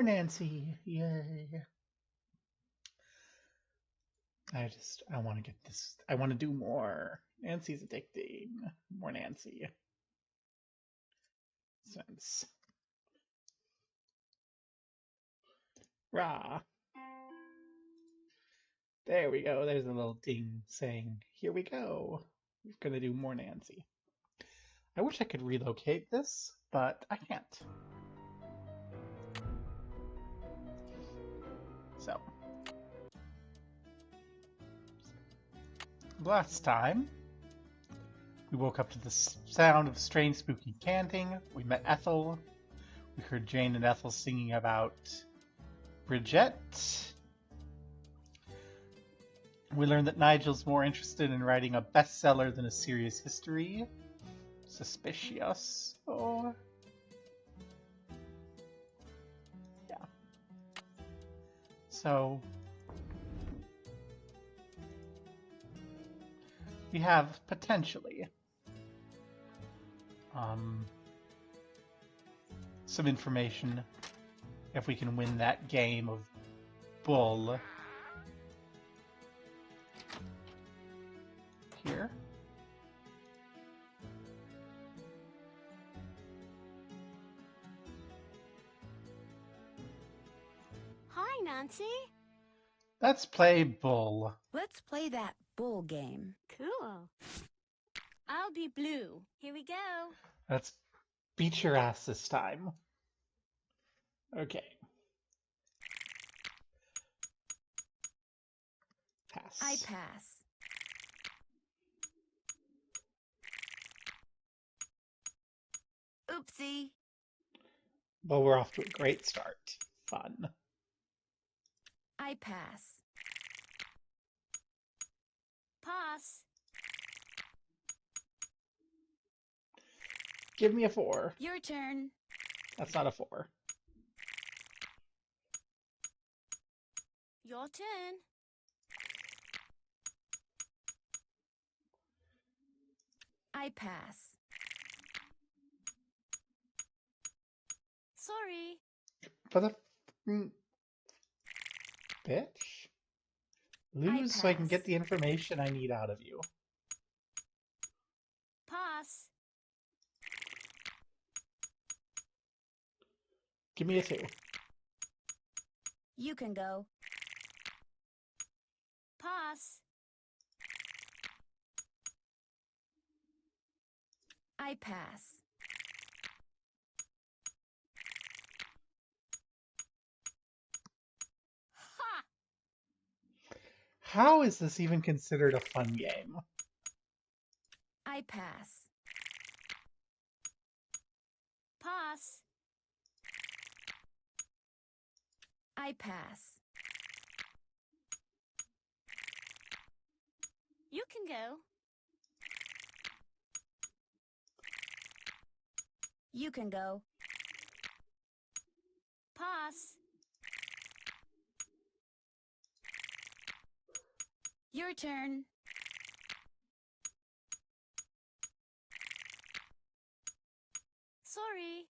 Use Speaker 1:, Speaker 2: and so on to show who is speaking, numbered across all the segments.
Speaker 1: Nancy, yay. I want to get this. I want to do more. Nancy's addicting. More Nancy. Sense. Rah. There we go. There's a little ding saying, here we go. We're going to do more Nancy. I wish I could relocate this, but I can't. So. Last time, we woke up to the sound of strange, spooky chanting. We met Ethel. We heard Jane and Ethel singing about Bridget. We learned that Nigel's more interested in writing a bestseller than a serious history. Suspicious. Oh. Yeah. So, we have potentially some information if we can win that game of bull here.
Speaker 2: Hi, Nancy.
Speaker 1: Let's play bull.
Speaker 3: Let's play that bull game.
Speaker 2: Cool. I'll be blue. Here we go.
Speaker 1: Let's beat your ass this time. Okay. Pass.
Speaker 3: I pass. Oopsie.
Speaker 1: Well, we're off to a great start. Fun.
Speaker 3: I pass.
Speaker 2: Pass.
Speaker 1: Give me a 4.
Speaker 3: Your turn.
Speaker 1: That's not a 4.
Speaker 2: Your turn.
Speaker 3: I pass.
Speaker 2: Sorry.
Speaker 1: For the bitch. Lose so I can
Speaker 3: pass.
Speaker 1: get the information I need out of you.
Speaker 2: Pass.
Speaker 1: Give me a 2.
Speaker 3: You can go.
Speaker 2: Pass.
Speaker 3: I pass.
Speaker 2: Ha!
Speaker 1: How is this even considered a fun game?
Speaker 3: I pass.
Speaker 2: Pass.
Speaker 3: I pass.
Speaker 2: You can go.
Speaker 3: You can go.
Speaker 2: Pass.
Speaker 3: Your turn.
Speaker 2: Sorry.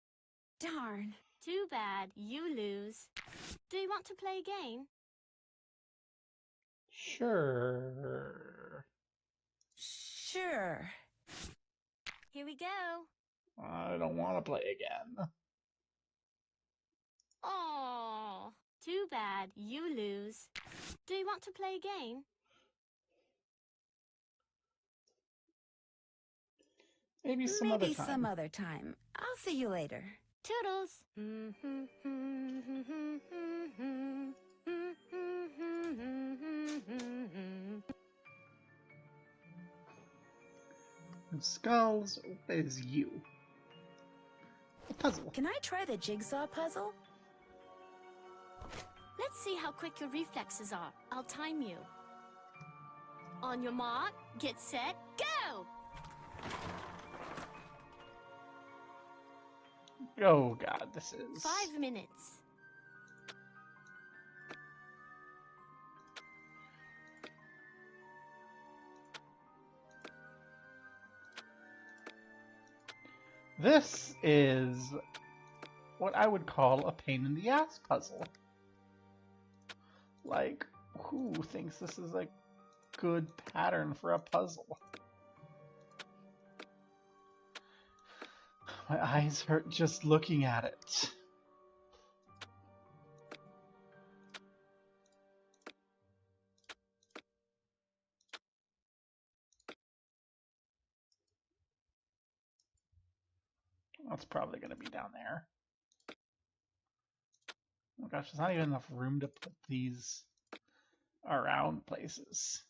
Speaker 3: Darn.
Speaker 2: Too bad. You lose. Do you want to play a game?
Speaker 1: Sure.
Speaker 3: Sure.
Speaker 2: Here we go.
Speaker 1: I don't want to play again.
Speaker 2: Oh, too bad. You lose. Do you want to play a game?
Speaker 1: Maybe some other
Speaker 3: Maybe
Speaker 1: time.
Speaker 3: some other time. I'll see you later.
Speaker 2: Toodles.
Speaker 1: Skulls is you. A puzzle.
Speaker 3: Can I try the jigsaw puzzle?
Speaker 2: Let's see how quick your reflexes are. I'll time you. On your mark, get set, go!
Speaker 1: Oh god, this is...
Speaker 2: 5 minutes.
Speaker 1: This is what I would call a pain in the ass puzzle. Like, who thinks this is a good pattern for a puzzle? My eyes hurt just looking at it. That's probably going to be down there. Oh gosh, there's not even enough room to put these around places.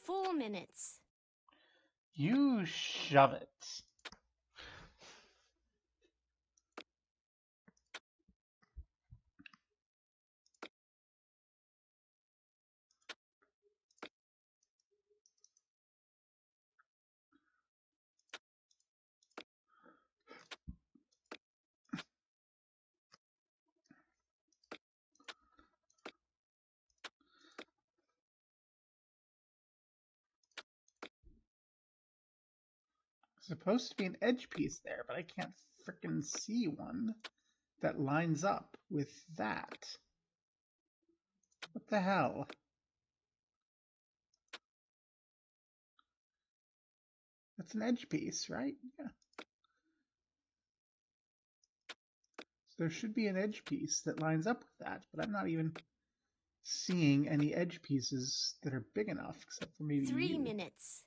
Speaker 2: Four minutes.
Speaker 1: You shove it. Supposed to be an edge piece there, but I can't frickin' see one that lines up with that. What the hell? That's an edge piece, right? Yeah. So there should be an edge piece that lines up with that, but I'm not even seeing any edge pieces that are big enough, except for maybe
Speaker 2: 3
Speaker 1: you.
Speaker 2: minutes.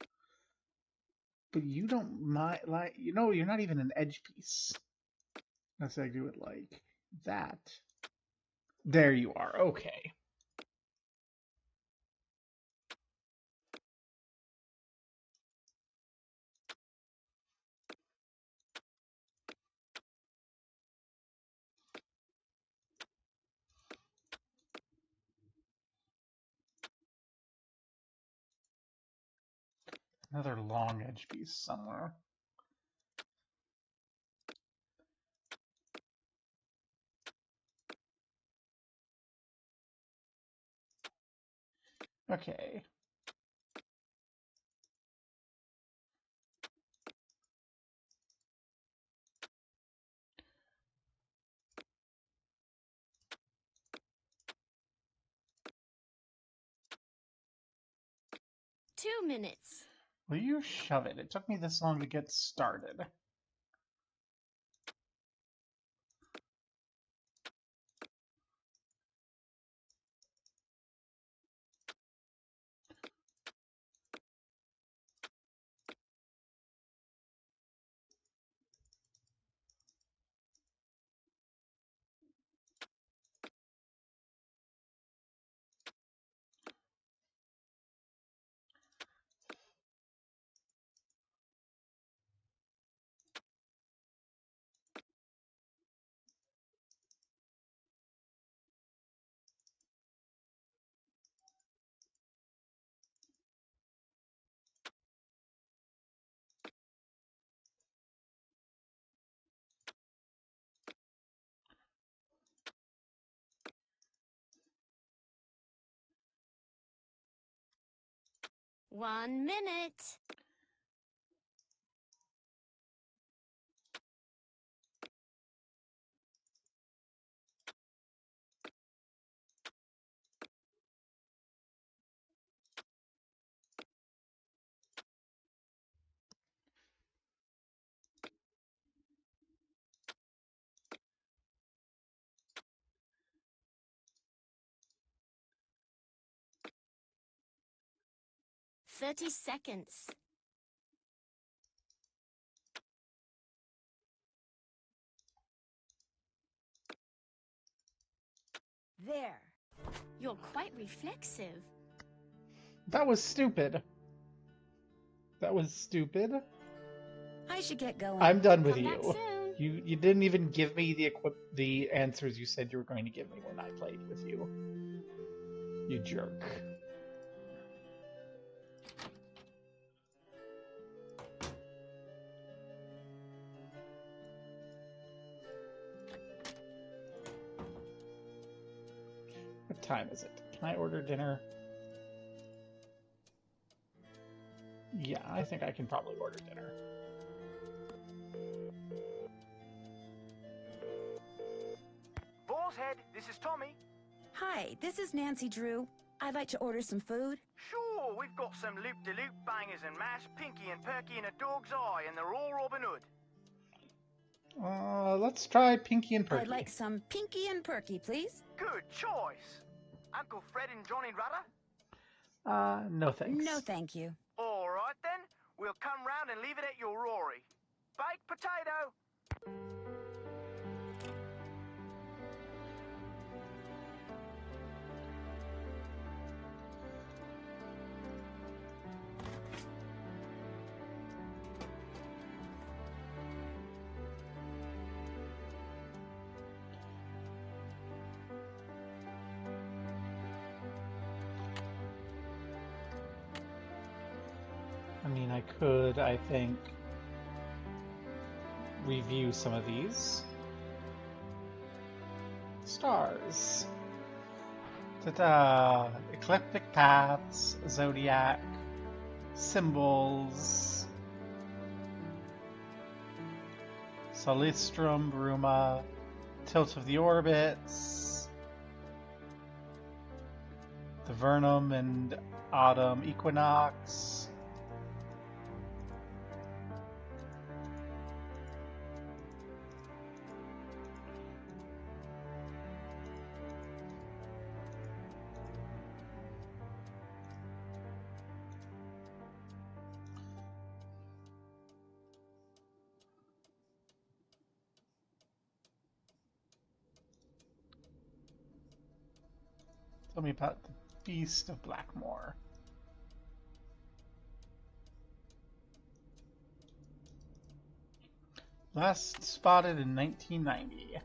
Speaker 1: But you don't mind, like, you know, you're not even an edge piece. Unless I do it like that. There you are. Okay. Another long edge piece somewhere. Okay.
Speaker 2: Two minutes.
Speaker 1: Will you shove it? It took me this long to get started.
Speaker 2: One minute. $30.
Speaker 3: There.
Speaker 2: You're quite reflexive.
Speaker 1: That was stupid. That was stupid.
Speaker 3: I should get going.
Speaker 1: I'm done with
Speaker 2: Come back
Speaker 1: you.
Speaker 2: soon.
Speaker 1: You didn't even give me the answers you said you were going to give me when I played with you. You jerk. What time is it? Can I order dinner? Yeah, I think I can probably order dinner.
Speaker 4: Boar's Head, this is Tommy.
Speaker 3: Hi, this is Nancy Drew. I'd like to order some food.
Speaker 4: Sure, we've got some loop-de-loop bangers and mash, Pinky and Perky in a dog's eye, and they're all Robin Hood.
Speaker 1: Let's try Pinky and Perky.
Speaker 3: I'd like some Pinky and Perky, please.
Speaker 4: Good choice. Uncle Fred and Johnny Rudder?
Speaker 1: No thanks.
Speaker 3: No, thank you.
Speaker 4: All right then, we'll come round and leave it at your Rory. Baked potato.
Speaker 1: I mean, I could, I think, review some of these. Stars. Ta-da! Eclectic paths, zodiac, symbols, Solistrum, Bruma, tilt of the orbits, the vernum and autumn equinox. Tell me about the Beast of Blackmoor. Last spotted in 1990.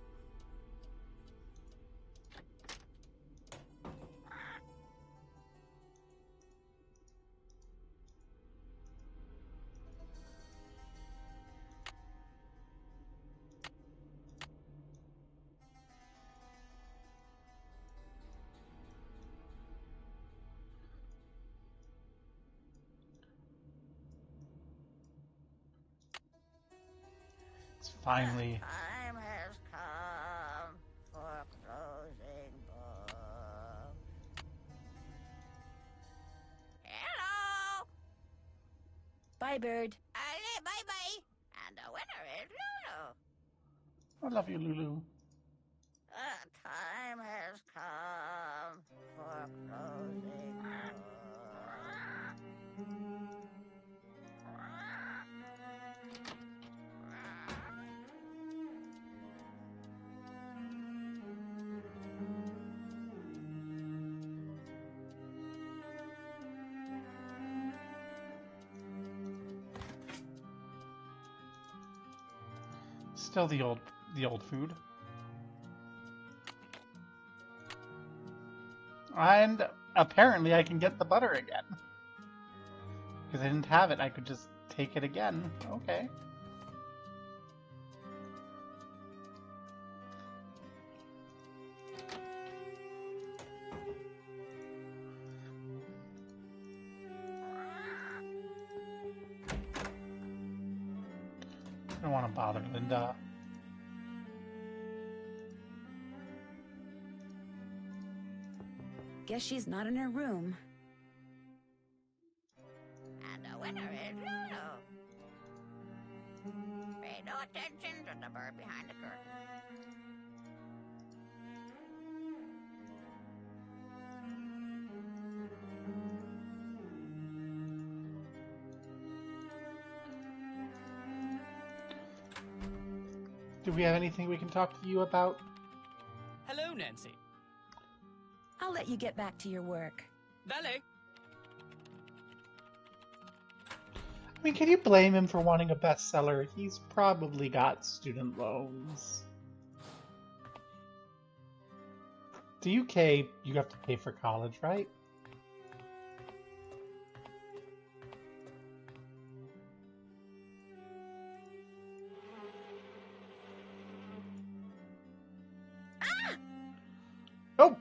Speaker 1: It's finally.
Speaker 3: Time has come for closing books. Hello! Bye, Bird. Bye-bye. And the winner is Lulu.
Speaker 1: I love you, Lulu.
Speaker 3: Time has come for closing books.
Speaker 1: Still the old food. And apparently I can get the butter again. Because I didn't have it, I could just take it again. Okay. I don't want to bother Linda.
Speaker 3: Guess she's not in her room.
Speaker 5: And the winner is Lulu. Pay no attention to the bird behind the curtain.
Speaker 1: Do we have anything we can talk to you about?
Speaker 6: Hello, Nancy.
Speaker 3: I'll let you get back to your work.
Speaker 6: Vale.
Speaker 1: I mean, can you blame him for wanting a bestseller? He's probably got student loans. The UK, you have to pay for college, right? Oh!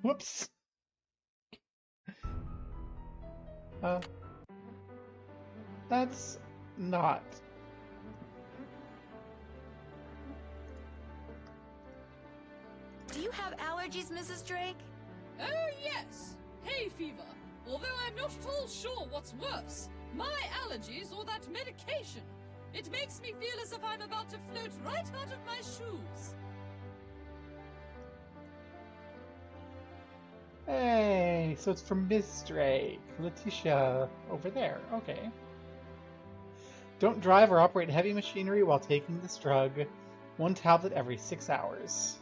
Speaker 1: Whoops. Uh, that's not.
Speaker 7: Do you have allergies, Mrs. Drake?
Speaker 8: Oh, yes. Hay fever. Although I'm not at all sure what's worse, my allergies or that medication. It makes me feel as if I'm about to float right out of my shoes.
Speaker 1: Hey, so it's from Miss Drake. Letitia, over there. Okay. Don't drive or operate heavy machinery while taking this drug. 1 tablet every 6 hours.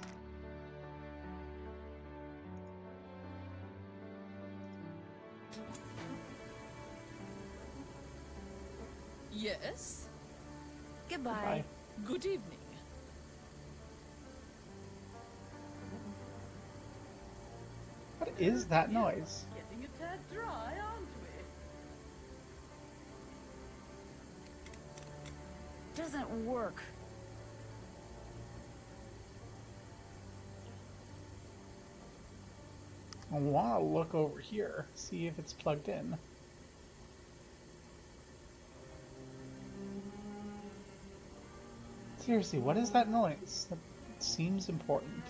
Speaker 8: Yes?
Speaker 7: Goodbye.
Speaker 1: Bye.
Speaker 8: Good evening.
Speaker 1: What is that noise?
Speaker 8: Getting a tad dry, aren't we?
Speaker 7: Doesn't work.
Speaker 1: I want to look over here, see if it's plugged in. Seriously, what is that noise? That seems important.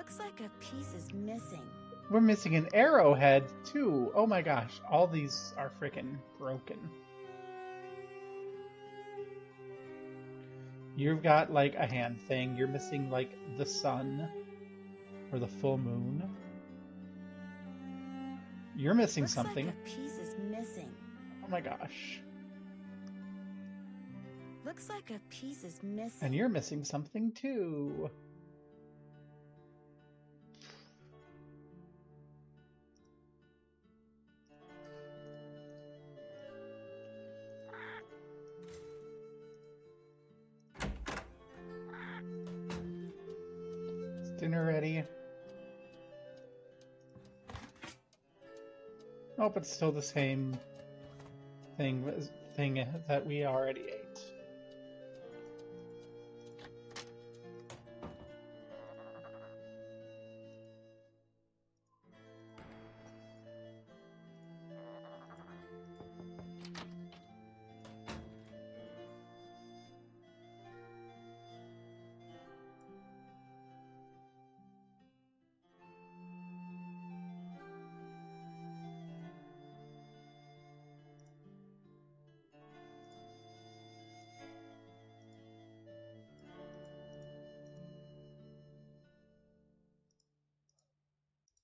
Speaker 7: Looks like a piece is missing.
Speaker 1: We're missing an arrowhead, too. Oh my gosh, all these are freaking broken. You've got, like, a hand thing. You're missing, like, the sun. Or the full moon. You're missing
Speaker 7: Looks
Speaker 1: something.
Speaker 7: like a piece is missing.
Speaker 1: Oh my gosh.
Speaker 7: Looks like a piece is missing.
Speaker 1: And you're missing something, too. Dinner ready? Oh, but still the same thing that we already ate.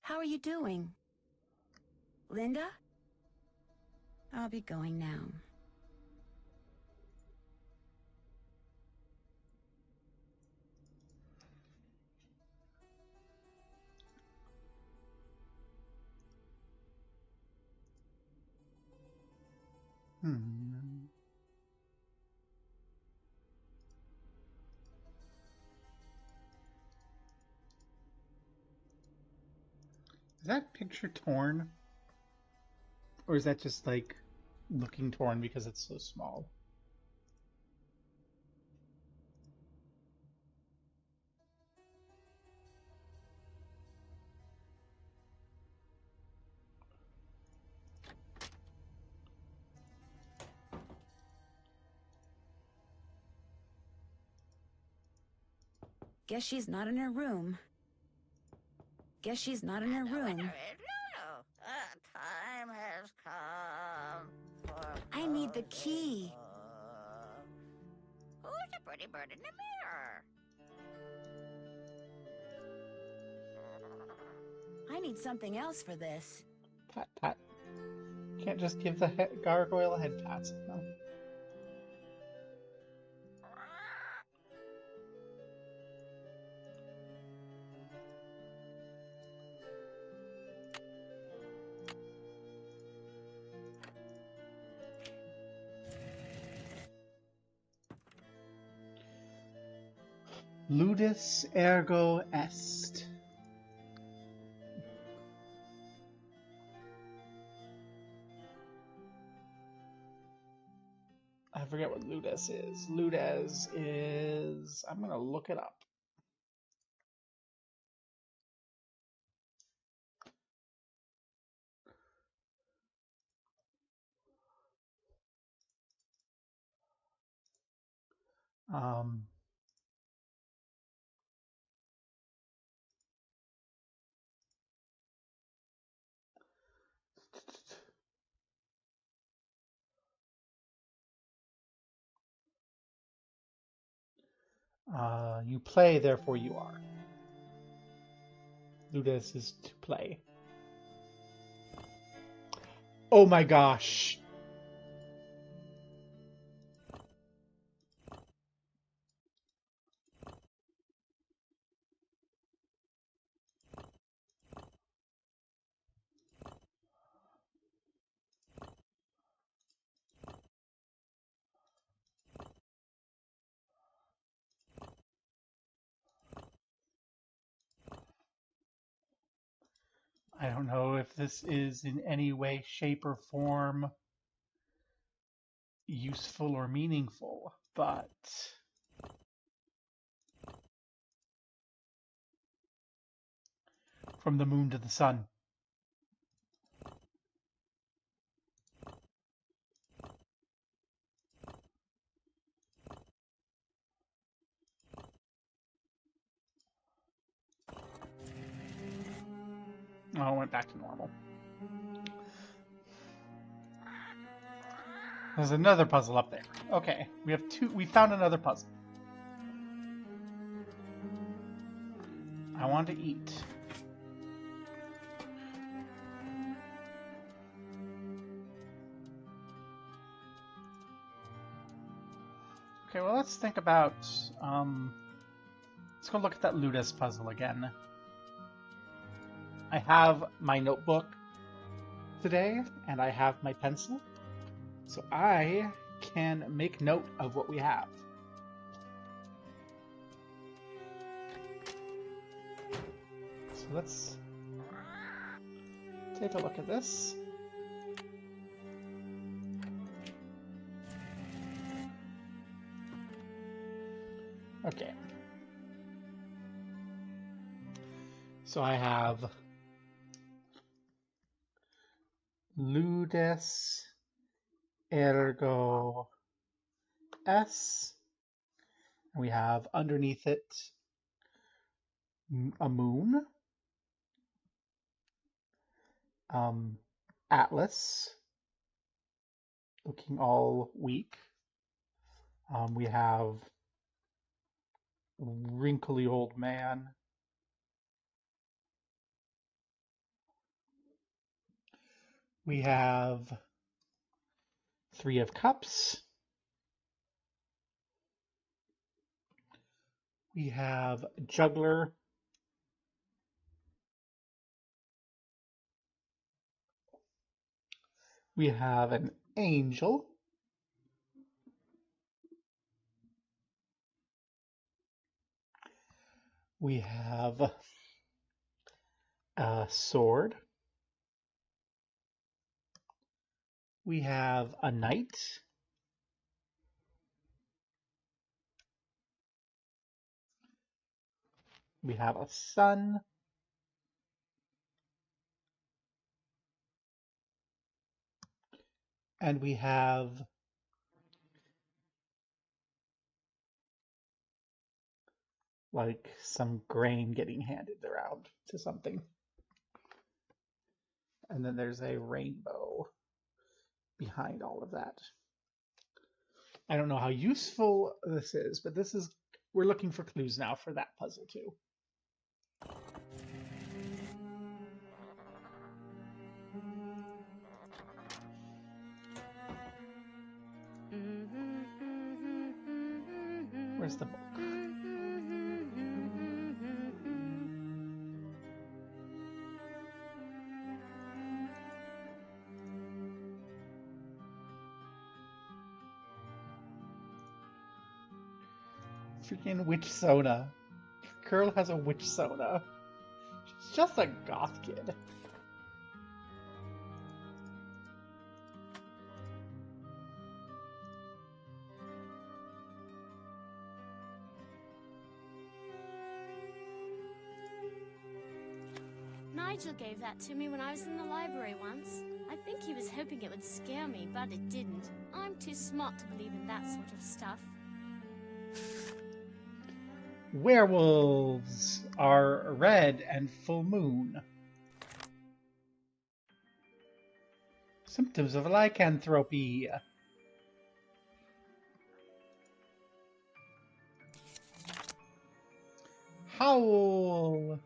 Speaker 7: How are you doing? Linda? I'll be going now.
Speaker 1: Hmm. Is that picture torn? Or is that just like looking torn because it's so small?
Speaker 7: Guess she's not in her room. Guess she's not in her
Speaker 5: The
Speaker 7: room.
Speaker 5: winner is Lulu. The time has come for
Speaker 7: I need the key.
Speaker 5: Who's the pretty bird in the mirror?
Speaker 7: I need something else for this.
Speaker 1: Pat, pat. Can't just give the gargoyle a head pat. No. Ludus ergo est. I forget what Ludus is. Ludus is... I'm going to look it up. You play, therefore you are. Ludus is to play. Oh my gosh. I don't know if this is in any way, shape, or form useful or meaningful, but from the moon to the sun. Oh, it went back to normal. There's another puzzle up there. Okay, we have two. We found another puzzle. I want to eat. Okay, well, let's think about, let's go look at that Ludus puzzle again. I have my notebook today, and I have my pencil, so I can make note of what we have. So let's take a look at this. Okay. So I have Ludus ergo S. We have underneath it a moon, Atlas, looking all weak. We have wrinkly old man. We have Three of Cups. We have Juggler. We have an Angel. We have a Sword. We have a Knight. We have a Sun. And we have like some grain getting handed around to something. And then there's a rainbow behind all of that. I don't know how useful this is, but this is, we're looking for clues now for that puzzle too. Where's the book? Freaking witch soda. Girl has a witch sona. She's just a goth kid.
Speaker 2: Nigel gave that to me when I was in the library once. I think he was hoping it would scare me, but it didn't. I'm too smart to believe in that sort of stuff.
Speaker 1: Werewolves are red and full moon. Symptoms of lycanthropy. Howl.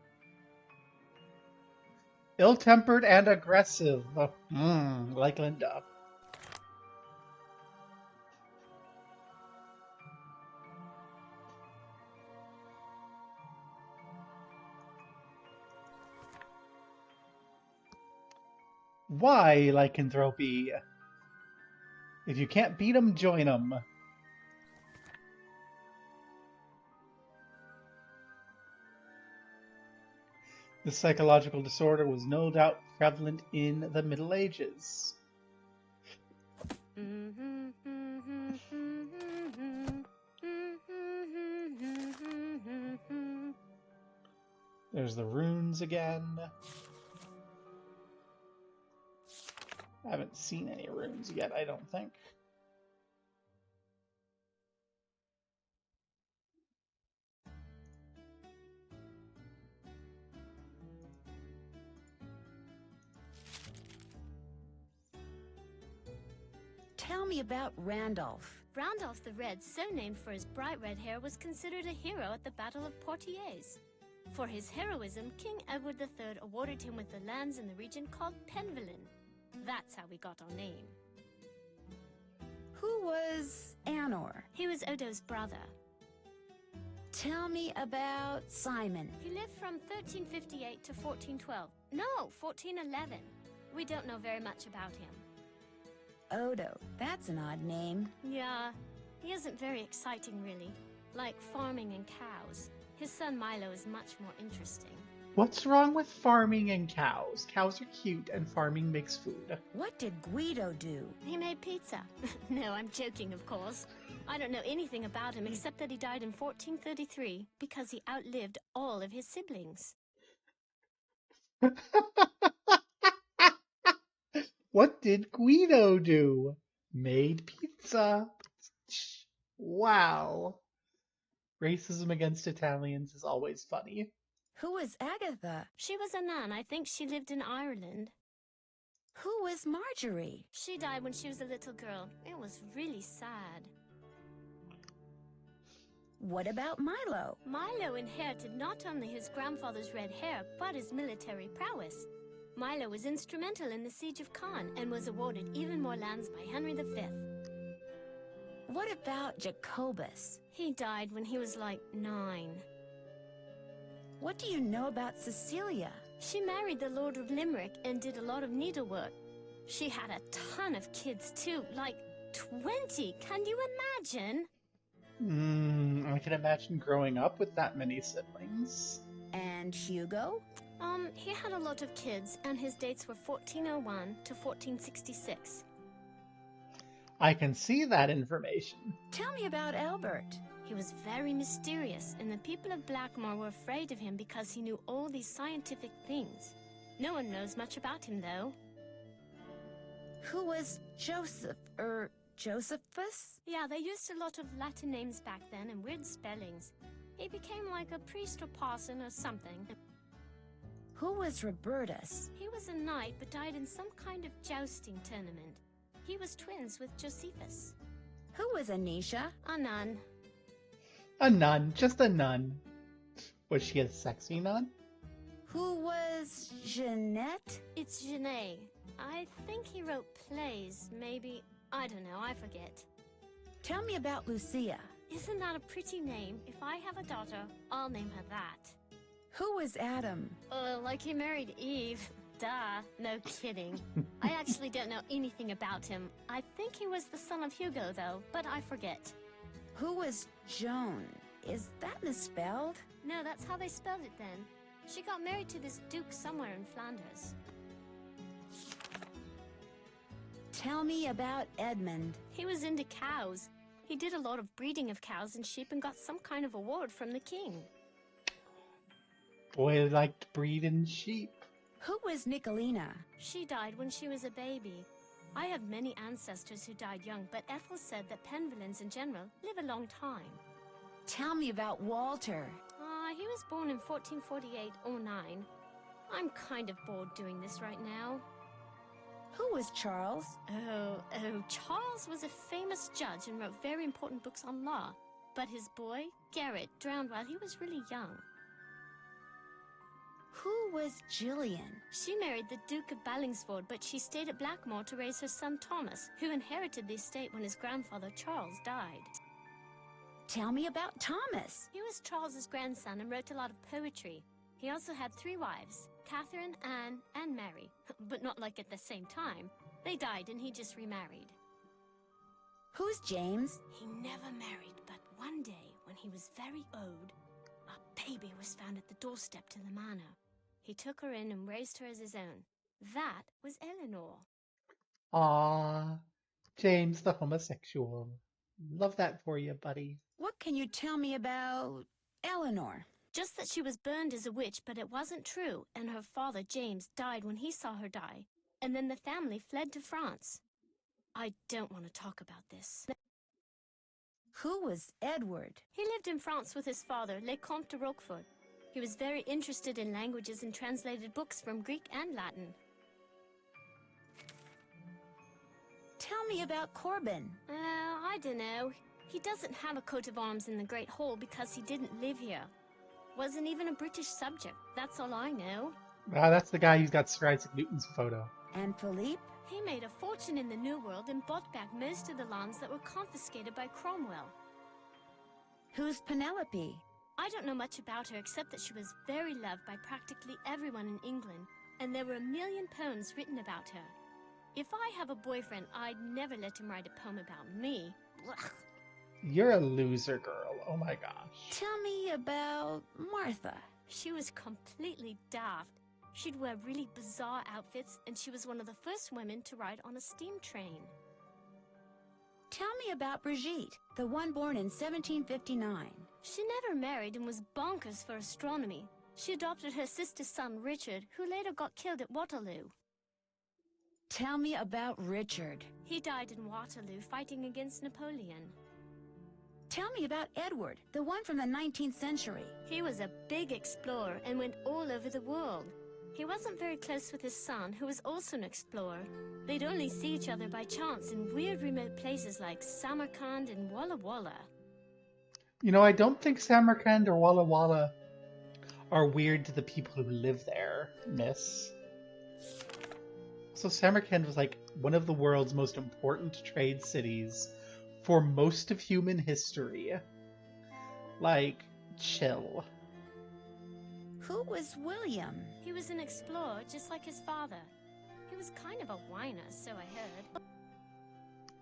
Speaker 1: Ill-tempered and aggressive. Like Linda. Why lycanthropy? If you can't beat 'em, join 'em. This psychological disorder was no doubt prevalent in the Middle Ages. There's the runes again. I haven't seen any runes yet, I don't think.
Speaker 7: Tell me about Randolph.
Speaker 2: Randolph the Red, so named for his bright red hair, was considered a hero at the Battle of Poitiers. For his heroism, King Edward III awarded him with the lands in the region called Penvelin. That's how we got our name.
Speaker 7: Who was Anor?
Speaker 2: He was Odo's brother.
Speaker 7: Tell me about Simon.
Speaker 2: He lived from 1358 to 1412. No, 1411. We don't know very much about him.
Speaker 7: Odo, that's an odd name.
Speaker 2: Yeah, he isn't very exciting, really. Like farming and cows. His son Milo is much more interesting.
Speaker 1: What's wrong with farming and cows? Cows are cute and farming makes food.
Speaker 7: What did Guido do?
Speaker 2: He made pizza. No, I'm joking, of course. I don't know anything about him except that he died in 1433 because he outlived all of his siblings.
Speaker 1: What did Guido do? Made pizza. Wow. Racism against Italians is always funny.
Speaker 7: Who was Agatha?
Speaker 2: She was a nun. I think she lived in Ireland.
Speaker 7: Who was Marjorie?
Speaker 2: She died when she was a little girl. It was really sad.
Speaker 7: What about Milo?
Speaker 2: Milo inherited not only his grandfather's red hair, but his military prowess. Milo was instrumental in the siege of Caen and was awarded even more lands by Henry V.
Speaker 7: What about Jacobus?
Speaker 2: He died when he was like 9.
Speaker 7: What do you know about Cecilia?
Speaker 2: She married the Lord of Limerick and did a lot of needlework. She had a ton of kids too, like 20. Can you imagine?
Speaker 1: I can imagine growing up with that many siblings.
Speaker 7: And Hugo?
Speaker 2: He had a lot of kids, and his dates were 1401 to 1466.
Speaker 1: I can see that information.
Speaker 7: Tell me about Albert.
Speaker 2: He was very mysterious, and the people of Blackmoor were afraid of him because he knew all these scientific things. No one knows much about him, though.
Speaker 7: Who was Josephus?
Speaker 2: Yeah, they used a lot of Latin names back then and weird spellings. He became like a priest or parson or something.
Speaker 7: Who was Robertus?
Speaker 2: He was a knight but died in some kind of jousting tournament. He was twins with Josephus.
Speaker 7: Who was Anisha?
Speaker 2: A nun.
Speaker 1: A nun, just a nun. Was she a sexy nun?
Speaker 7: Who was Jeanette?
Speaker 2: It's Genet. I think he wrote plays, maybe. I don't know, I forget.
Speaker 7: Tell me about Lucia.
Speaker 2: Isn't that a pretty name? If I have a daughter, I'll name her that.
Speaker 7: Who was Adam?
Speaker 2: Like he married Eve. Duh, no kidding. I actually don't know anything about him. I think he was the son of Hugo, though, but I forget.
Speaker 7: Who was Joan? Is that misspelled?
Speaker 2: No, that's how they spelled it then. She got married to this duke somewhere in Flanders.
Speaker 7: Tell me about Edmund.
Speaker 2: He was into cows. He did a lot of breeding of cows and sheep and got some kind of award from the king.
Speaker 1: Boy liked breeding sheep.
Speaker 7: Who was Nicolina?
Speaker 2: She died when she was a baby. I have many ancestors who died young, but Ethel said that Penvillans in general live a long time.
Speaker 7: Tell me about Walter.
Speaker 2: He was born in 1448 or 9. I'm kind of bored doing this right now.
Speaker 7: Who was Charles?
Speaker 2: Oh, Charles was a famous judge and wrote very important books on law. But his boy, Garrett, drowned while he was really young.
Speaker 7: Who was Gillian?
Speaker 2: She married the Duke of Ballingsford, but she stayed at Blackmoor to raise her son Thomas, who inherited the estate when his grandfather Charles died.
Speaker 7: Tell me about Thomas.
Speaker 2: He was Charles's grandson and wrote a lot of poetry. He also had 3 wives, Catherine, Anne, and Mary. But not like at the same time. They died and he just remarried.
Speaker 7: Who's James?
Speaker 2: He never married, but one day, when he was very old, a baby was found at the doorstep to the manor. He took her in and raised her as his own. That was Eleanor.
Speaker 1: Aww, James the homosexual. Love that for you, buddy.
Speaker 7: What can you tell me about Eleanor?
Speaker 2: Just that she was burned as a witch, but it wasn't true, and her father, James, died when he saw her die, and then the family fled to France. I don't want to talk about this.
Speaker 7: Who was Edward?
Speaker 2: He lived in France with his father, Le Comte de Roquefort. He was very interested in languages and translated books from Greek and Latin.
Speaker 7: Tell me about Corbin.
Speaker 2: I don't know. He doesn't have a coat of arms in the Great Hall because he didn't live here. Wasn't even a British subject, that's all I know.
Speaker 1: That's the guy who's got Sir Isaac Newton's photo.
Speaker 7: And Philippe?
Speaker 2: He made a fortune in the New World and bought back most of the lands that were confiscated by Cromwell.
Speaker 7: Who's Penelope?
Speaker 2: I don't know much about her except that she was very loved by practically everyone in England, and there were 1 million poems written about her. If I have a boyfriend, I'd never let him write a poem about me. Blech.
Speaker 1: You're a loser, girl. Oh my gosh.
Speaker 7: Tell me about Martha.
Speaker 2: She was completely daft. She'd wear really bizarre outfits, and she was one of the first women to ride on a steam train.
Speaker 7: Tell me about Brigitte, the one born in 1759.
Speaker 2: She never married and was bonkers for astronomy. She adopted her sister's son, Richard, who later got killed at Waterloo.
Speaker 7: Tell me about Richard.
Speaker 2: He died in Waterloo fighting against Napoleon.
Speaker 7: Tell me about Edward, the one from the 19th century.
Speaker 2: He was a big explorer and went all over the world. He wasn't very close with his son, who was also an explorer. They'd only see each other by chance in weird remote places like Samarkand and Walla Walla.
Speaker 1: You know, I don't think Samarkand or Walla Walla are weird to the people who live there, miss. So Samarkand was like one of the world's most important trade cities for most of human history. Like, chill.
Speaker 7: Who was William?
Speaker 2: He was an explorer, just like his father. He was kind of a whiner, so I heard.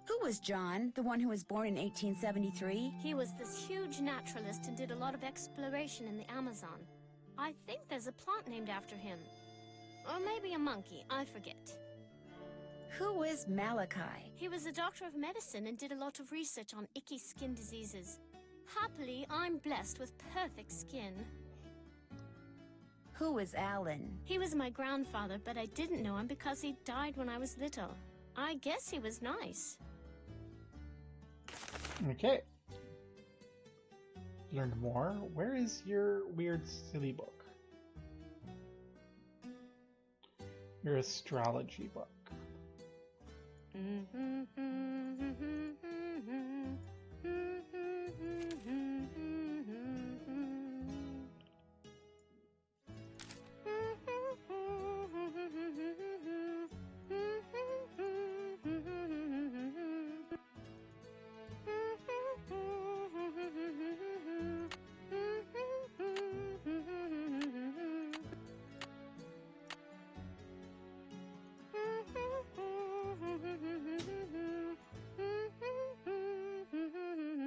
Speaker 7: Who was John, the one who was born in 1873?
Speaker 2: He was this huge naturalist and did a lot of exploration in the Amazon. I think there's a plant named after him. Or maybe a monkey, I forget.
Speaker 7: Who was Malachi?
Speaker 2: He was a doctor of medicine and did a lot of research on icky skin diseases. Happily, I'm blessed with perfect skin.
Speaker 7: Who was Alan?
Speaker 2: He was my grandfather, but I didn't know him because he died when I was little. I guess he was nice.
Speaker 1: Okay. Learn more. Where is your weird, silly book? Your astrology book.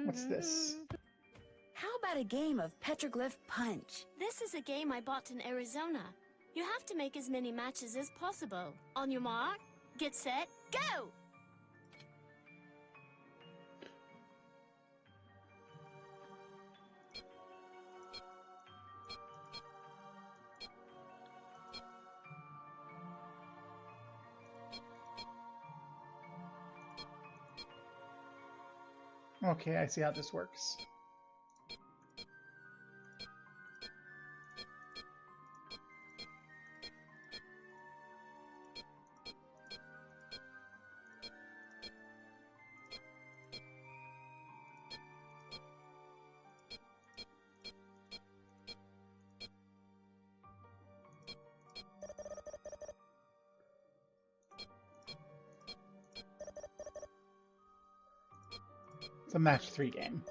Speaker 1: What's this?
Speaker 7: How about a game of petroglyph punch?
Speaker 2: This is a game I bought in Arizona. You have to make as many matches as possible. On your mark, get set, go!
Speaker 1: Okay, I see how this works. It's a match 3 game.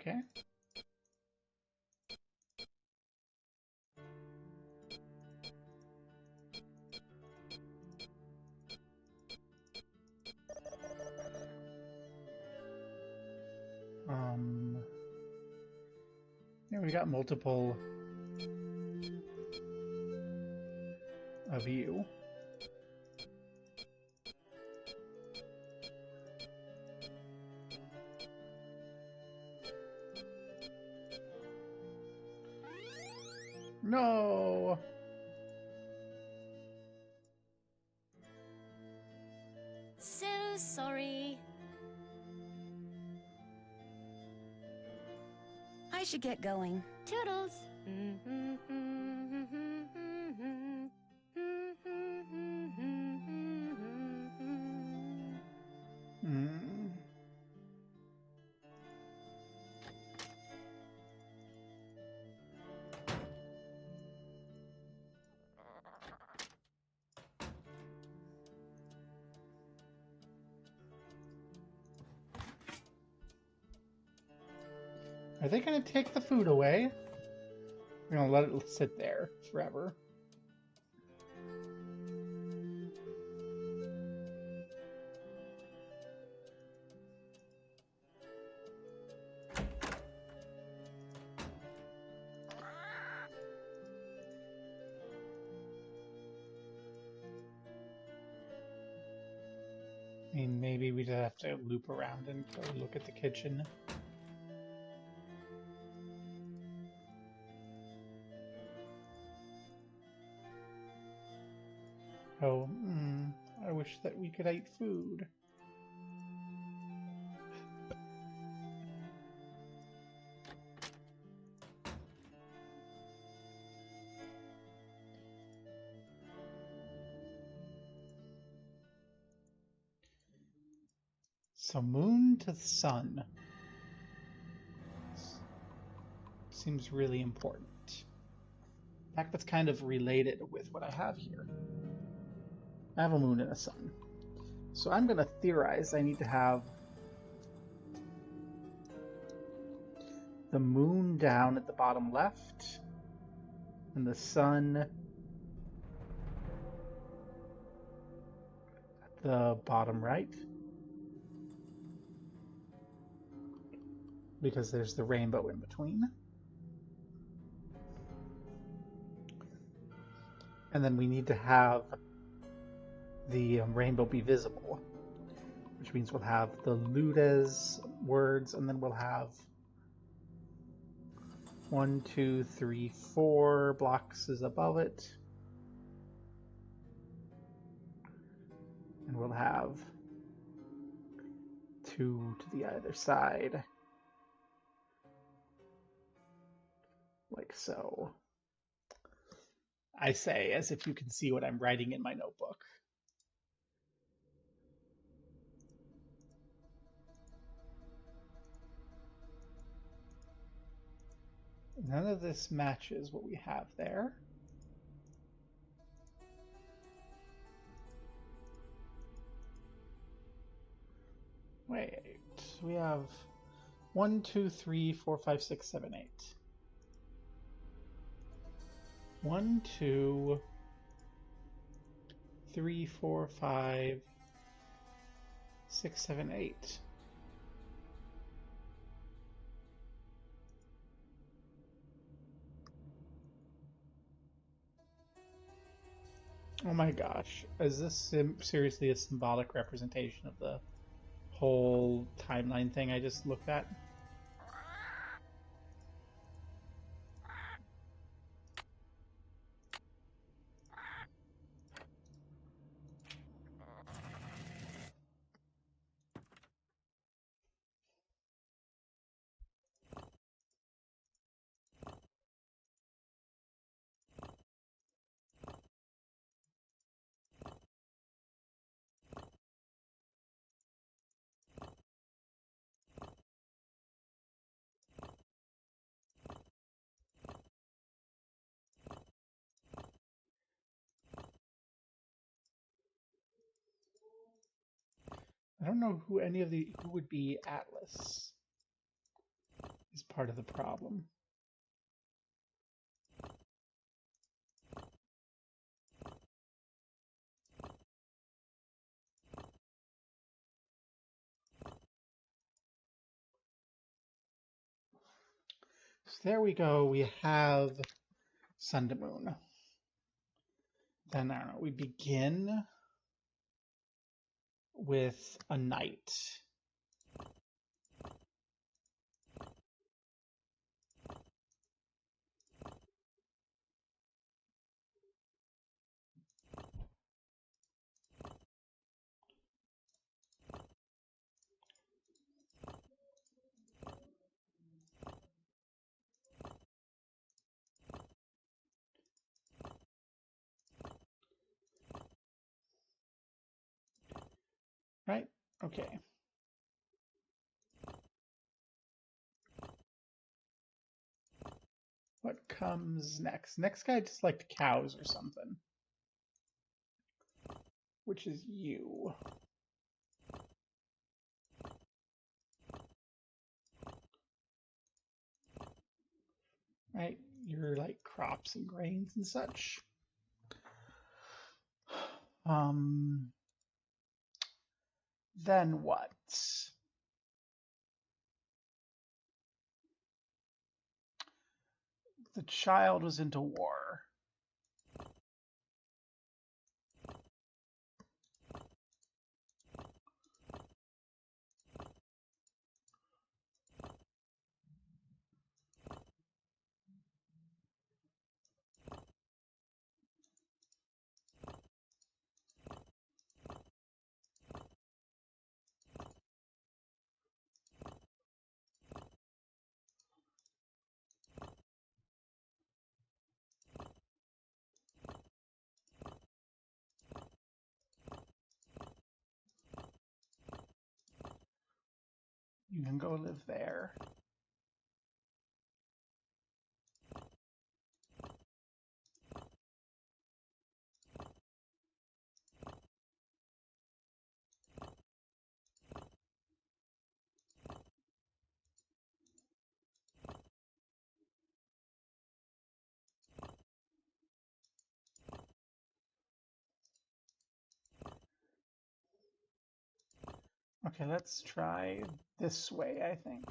Speaker 1: Okay. Yeah, we got multiple of you. No!
Speaker 2: So sorry.
Speaker 7: I should get going.
Speaker 2: Toodles.
Speaker 1: Hmm. Are they gonna take the food away? We're gonna let it sit there forever. I mean, maybe we just have to loop around and go look at the kitchen. Oh, I wish that we could eat food. So moon to sun seems really important. In fact, that's kind of related with what I have here. I have a moon and a sun. So I'm going to theorize I need to have the moon down at the bottom left and the sun at the bottom right. Because there's the rainbow in between. And then we need to have the rainbow be visible, which means we'll have the Ludes words, and then we'll have 1, 2, 3, 4 blocks is above it. And we'll have 2 to the other side. Like so. I say, as if you can see what I'm writing in my notebook. None of this matches what we have there. Wait, we have 1, 2, 3, 4, 5, 6, 7, 8. 1, 2, 3, 4, 5, 6, 7, 8. Oh my gosh. Is this seriously a symbolic representation of the whole timeline thing I just looked at? I don't know who who would be Atlas is part of the problem. So there we go. We have Sun to Moon. Then I don't know. We begin with a night. Right? Okay. What comes next? Next guy just liked cows or something. Which is you. Right? You're like crops and grains and such. Then what? The child was into war. You can go live there. Okay, let's try this way, I think.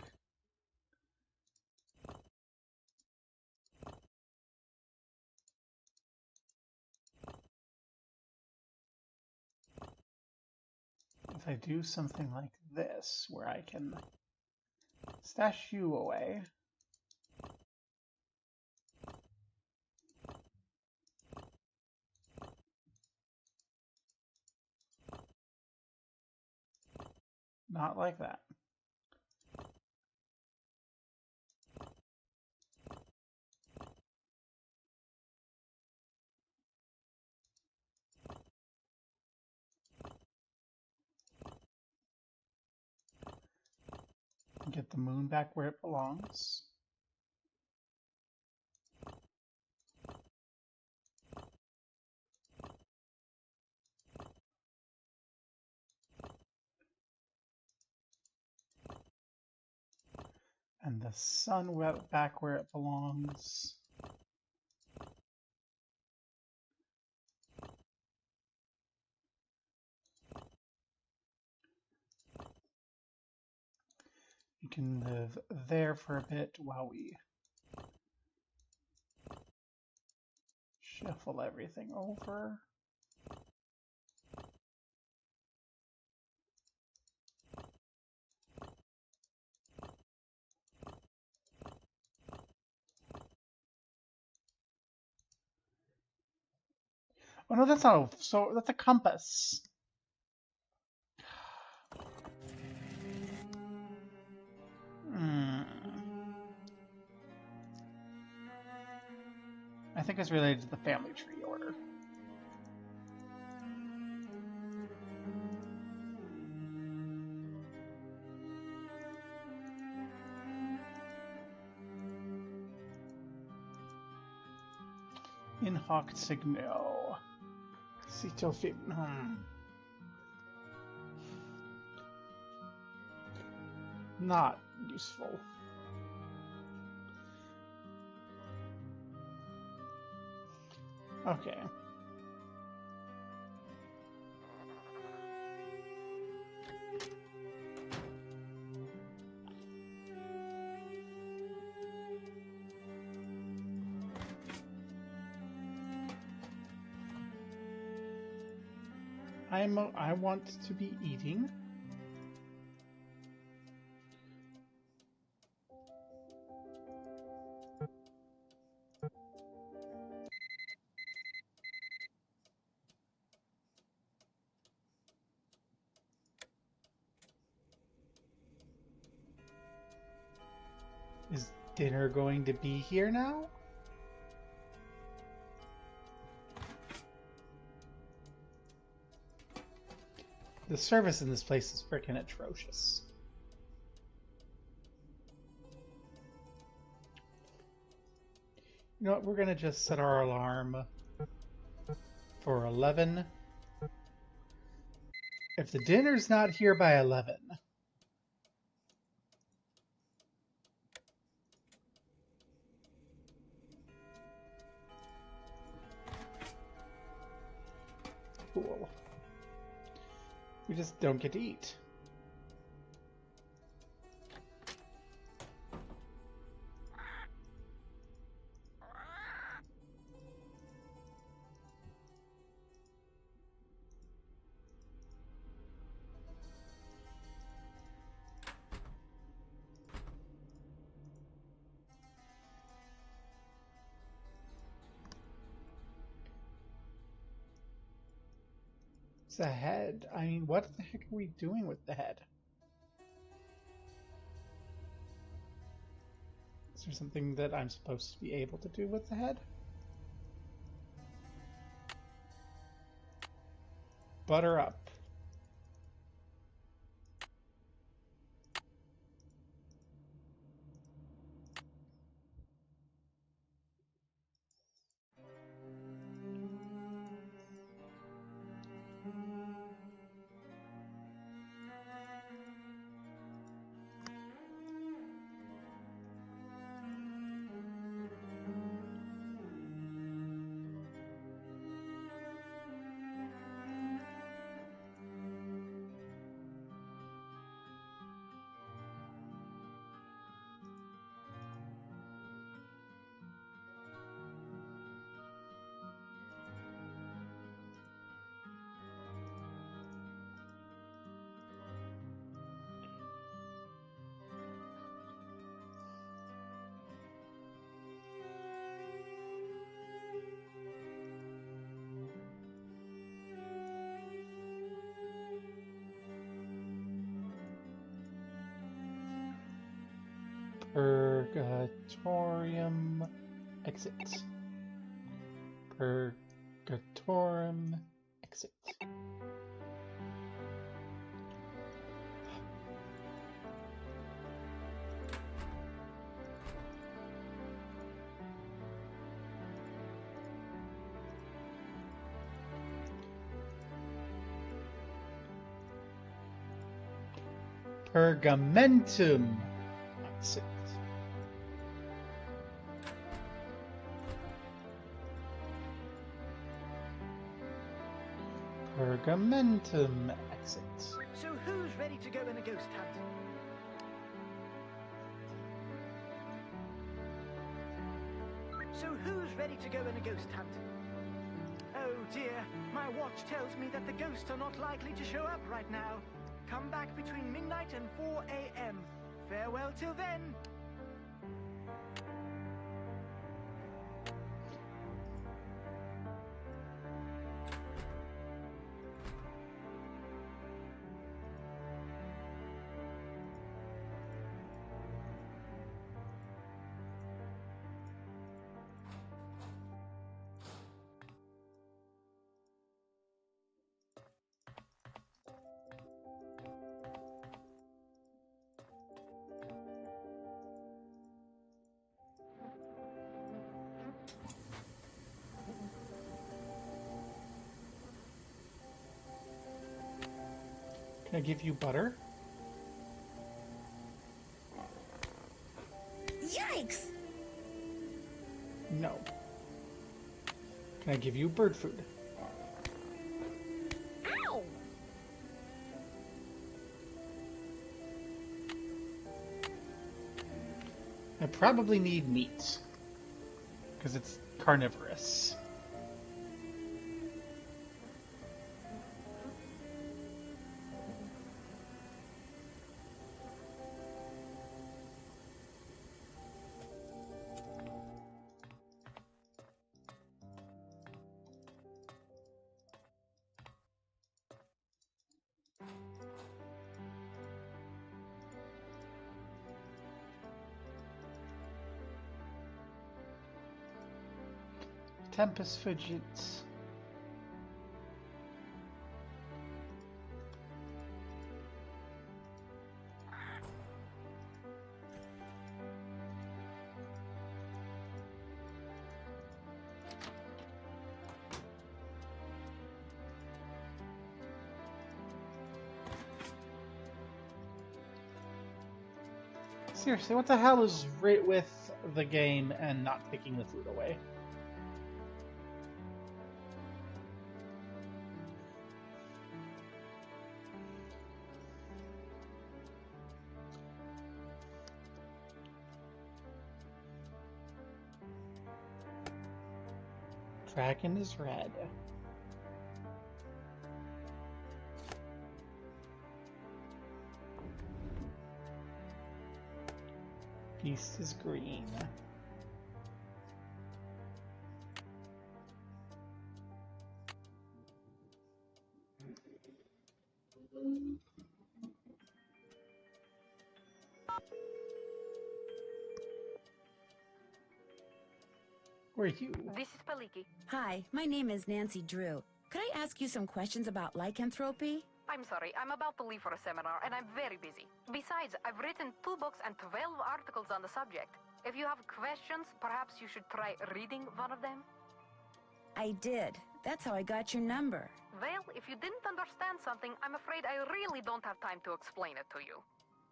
Speaker 1: If I do something like this, where I can stash you away. Not like that. Get the moon back where it belongs. And the sun back where it belongs. You can live there for a bit while we shuffle everything over. Oh no, that's not that's a compass. I think it's related to the family tree order. In hoc signo. Cito fit. Not useful. Okay. I want to be eating. Is dinner going to be here now? The service in this place is freaking atrocious. You know what? We're gonna just set our alarm for 11. If the dinner's not here by 11, cool. We just don't get to eat. It's a head. I mean, what the heck are we doing with the head? Is there something that I'm supposed to be able to do with the head? Butter up. Purgatorium exit. Purgatorium exit. Pergamentum exit. Pergamentum exit.
Speaker 4: So who's ready to go on a ghost hunt? Who's ready to go on a ghost hunt? Oh dear, my watch tells me that the ghosts are not likely to show up right now. Come back between midnight and 4 a.m. Farewell till then.
Speaker 1: Can I give you butter?
Speaker 7: Yikes!
Speaker 1: No. Can I give you bird food?
Speaker 7: Ow!
Speaker 1: I probably need meat. Because it's carnivorous. Tempest fidgets. Seriously, what the hell is right with the game and not taking the food away? Dragon is red. Beast is green. Who are you?
Speaker 9: This is Paliki.
Speaker 7: Hi, my name is Nancy Drew. Could I ask you some questions about lycanthropy?
Speaker 9: I'm sorry, I'm about to leave for a seminar and I'm very busy. Besides, I've written 2 books and 12 articles on the subject. If you have questions, perhaps you should try reading one of them.
Speaker 7: I did. That's how I got your number.
Speaker 9: Well, if you didn't understand something, I'm afraid I really don't have time to explain it to you.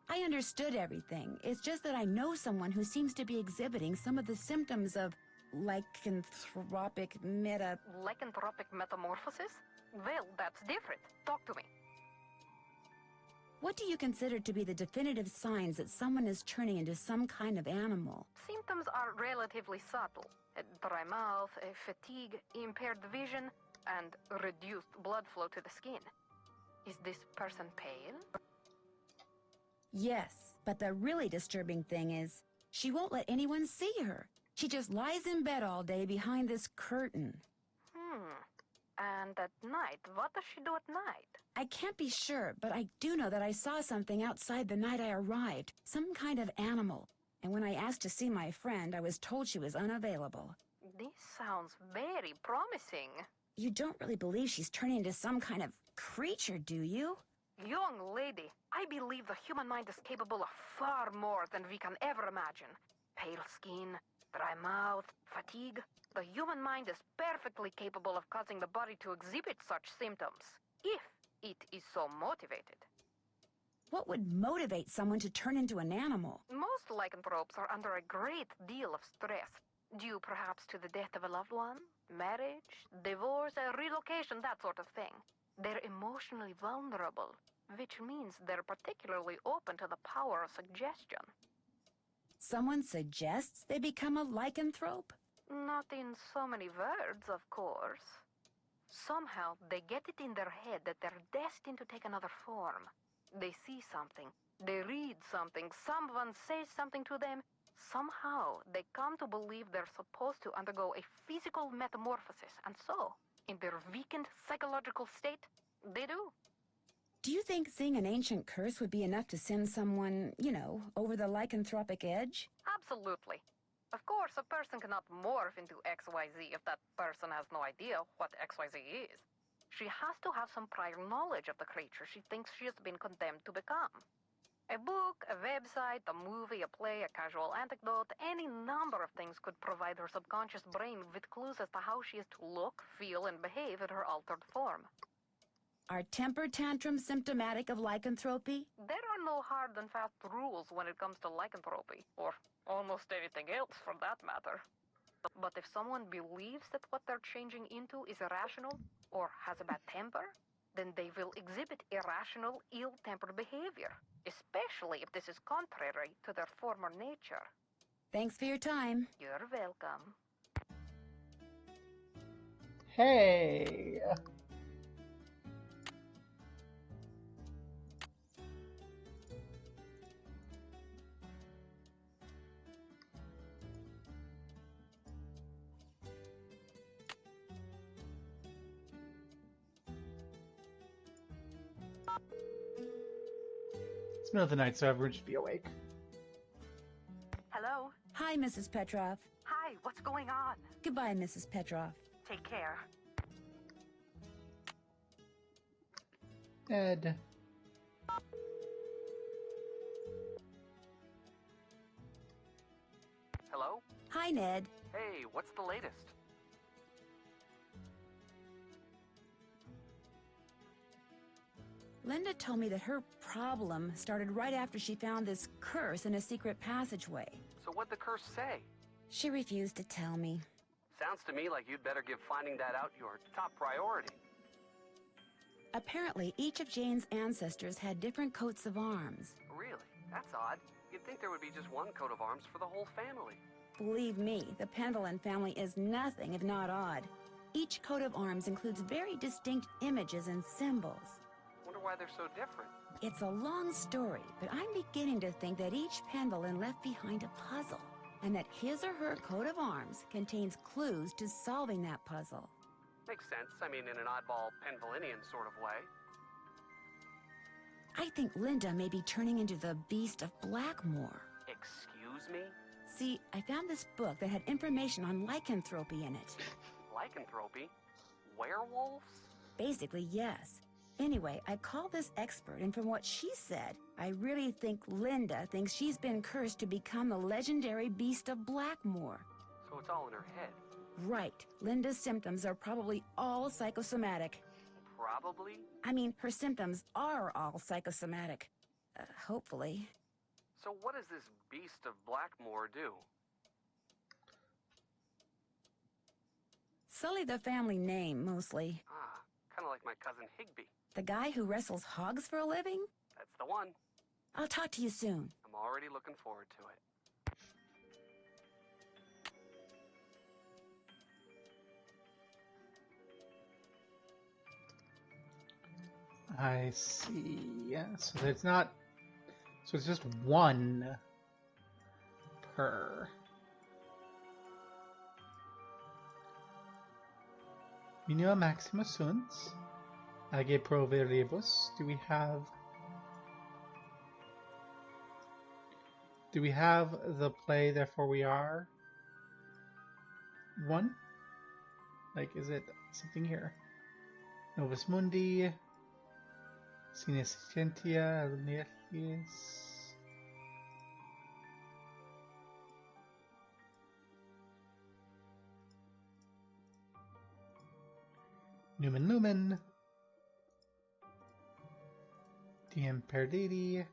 Speaker 7: I understood everything. It's just that I know someone who seems to be exhibiting some of the symptoms of lycanthropic
Speaker 9: Lycanthropic metamorphosis? Well, that's different. Talk to me.
Speaker 7: What do you consider to be the definitive signs that someone is turning into some kind of animal?
Speaker 9: Symptoms are relatively subtle. Dry mouth, fatigue, impaired vision, and reduced blood flow to the skin. Is this person pale?
Speaker 7: Yes, but the really disturbing thing is, she won't let anyone see her. She just lies in bed all day behind this curtain.
Speaker 9: And at night, what does she do at night?
Speaker 7: I can't be sure, but I do know that I saw something outside the night I arrived. Some kind of animal. And when I asked to see my friend, I was told she was unavailable.
Speaker 9: This sounds very promising.
Speaker 7: You don't really believe she's turning into some kind of creature, do you?
Speaker 9: Young lady, I believe the human mind is capable of far more than we can ever imagine. Pale skin, dry mouth, fatigue. The human mind is perfectly capable of causing the body to exhibit such symptoms, if it is so motivated.
Speaker 7: What would motivate someone to turn into an animal?
Speaker 9: Most lycanthropes are under a great deal of stress, due perhaps to the death of a loved one, marriage, divorce, a relocation, that sort of thing. They're emotionally vulnerable, which means they're particularly open to the power of suggestion.
Speaker 7: Someone suggests they become a lycanthrope?
Speaker 9: Not in so many words, of course. Somehow, they get it in their head that they're destined to take another form. They see something, they read something, someone says something to them. Somehow, they come to believe they're supposed to undergo a physical metamorphosis, and so, in their weakened psychological state, they do.
Speaker 7: Do you think seeing an ancient curse would be enough to send someone, over the lycanthropic edge?
Speaker 9: Absolutely. Of course, a person cannot morph into XYZ if that person has no idea what XYZ is. She has to have some prior knowledge of the creature she thinks she has been condemned to become. A book, a website, a movie, a play, a casual anecdote, any number of things could provide her subconscious brain with clues as to how she is to look, feel, and behave in her altered form.
Speaker 7: Are temper tantrums symptomatic of lycanthropy?
Speaker 9: There are no hard and fast rules when it comes to lycanthropy, or almost anything else for that matter. But if someone believes that what they're changing into is irrational, or has a bad temper, then they will exhibit irrational, ill-tempered behavior, especially if this is contrary to their former nature.
Speaker 7: Thanks for your time.
Speaker 9: You're welcome.
Speaker 1: Hey! It's the middle of the night, so everyone should be awake.
Speaker 9: Hello?
Speaker 7: Hi, Mrs. Petrov.
Speaker 9: Hi, what's going on?
Speaker 7: Goodbye, Mrs. Petrov.
Speaker 9: Take care.
Speaker 1: Ed.
Speaker 10: Hello?
Speaker 7: Hi, Ned.
Speaker 10: Hey, what's the latest?
Speaker 7: Linda told me that her problem started right after she found this curse in a secret passageway.
Speaker 10: So what'd the curse say?
Speaker 7: She refused to tell me.
Speaker 10: Sounds to me like you'd better give finding that out your top priority.
Speaker 7: Apparently, each of Jane's ancestors had different coats of arms.
Speaker 10: Really? That's odd. You'd think there would be just one coat of arms for the whole family.
Speaker 7: Believe me, the Penvillin family is nothing if not odd. Each coat of arms includes very distinct images and symbols.
Speaker 10: Wonder why they're so different.
Speaker 7: It's a long story, but I'm beginning to think that each Penvillin left behind a puzzle, and that his or her coat of arms contains clues to solving that puzzle.
Speaker 10: Makes sense. I mean, in an oddball Penvillinian sort of way.
Speaker 7: I think Linda may be turning into the Beast of Blackmoor.
Speaker 10: Excuse me?
Speaker 7: See, I found this book that had information on lycanthropy in it.
Speaker 10: Lycanthropy? Werewolves?
Speaker 7: Basically, yes. Anyway, I called this expert, and from what she said, I really think Linda thinks she's been cursed to become the legendary Beast of Blackmoor.
Speaker 10: So it's all in her head.
Speaker 7: Right. Linda's symptoms are probably all psychosomatic.
Speaker 10: Probably?
Speaker 7: I mean, her symptoms are all psychosomatic. Hopefully.
Speaker 10: So what does this Beast of Blackmoor do?
Speaker 7: Sully the family name, mostly.
Speaker 10: Ah, kind of like my cousin Higby.
Speaker 7: The guy who wrestles hogs for a living?
Speaker 10: That's the one.
Speaker 7: I'll talk to you soon.
Speaker 10: I'm already looking forward to it.
Speaker 1: I see. Yeah, so it's not. So it's just one per. Minua Maxima sunt. Age proveribus. Do we have the play, therefore we are? One? Like, is it something here? Novus Mundi. Sine Scientia Alunius. Numen Lumen. Diem Perditi.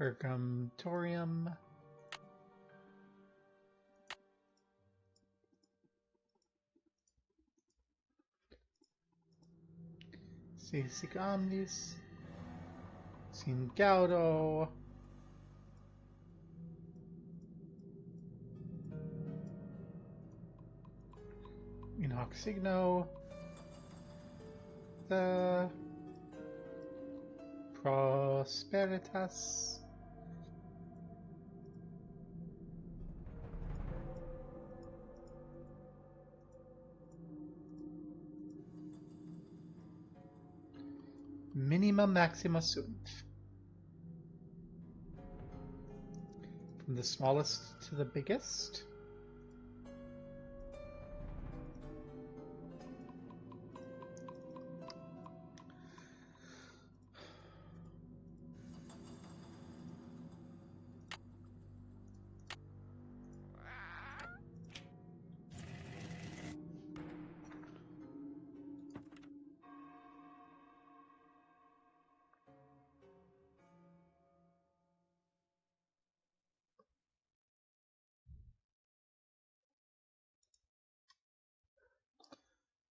Speaker 1: Ergumtorium. Sic omnis. Sin gaudo. In hoc signo. The prosperitas. Minima maxima sunt. From the smallest to the biggest.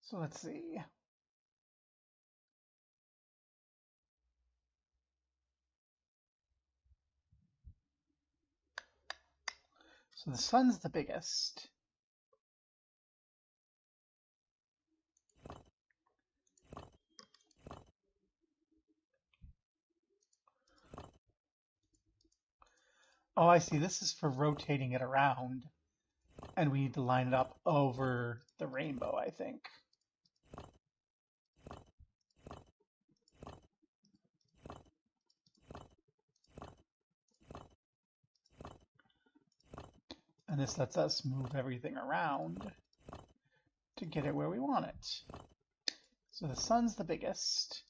Speaker 1: So let's see. So the sun's the biggest. Oh, I see. This is for rotating it around. And we need to line it up over the rainbow, I think. And this lets us move everything around to get it where we want it. So the sun's the biggest.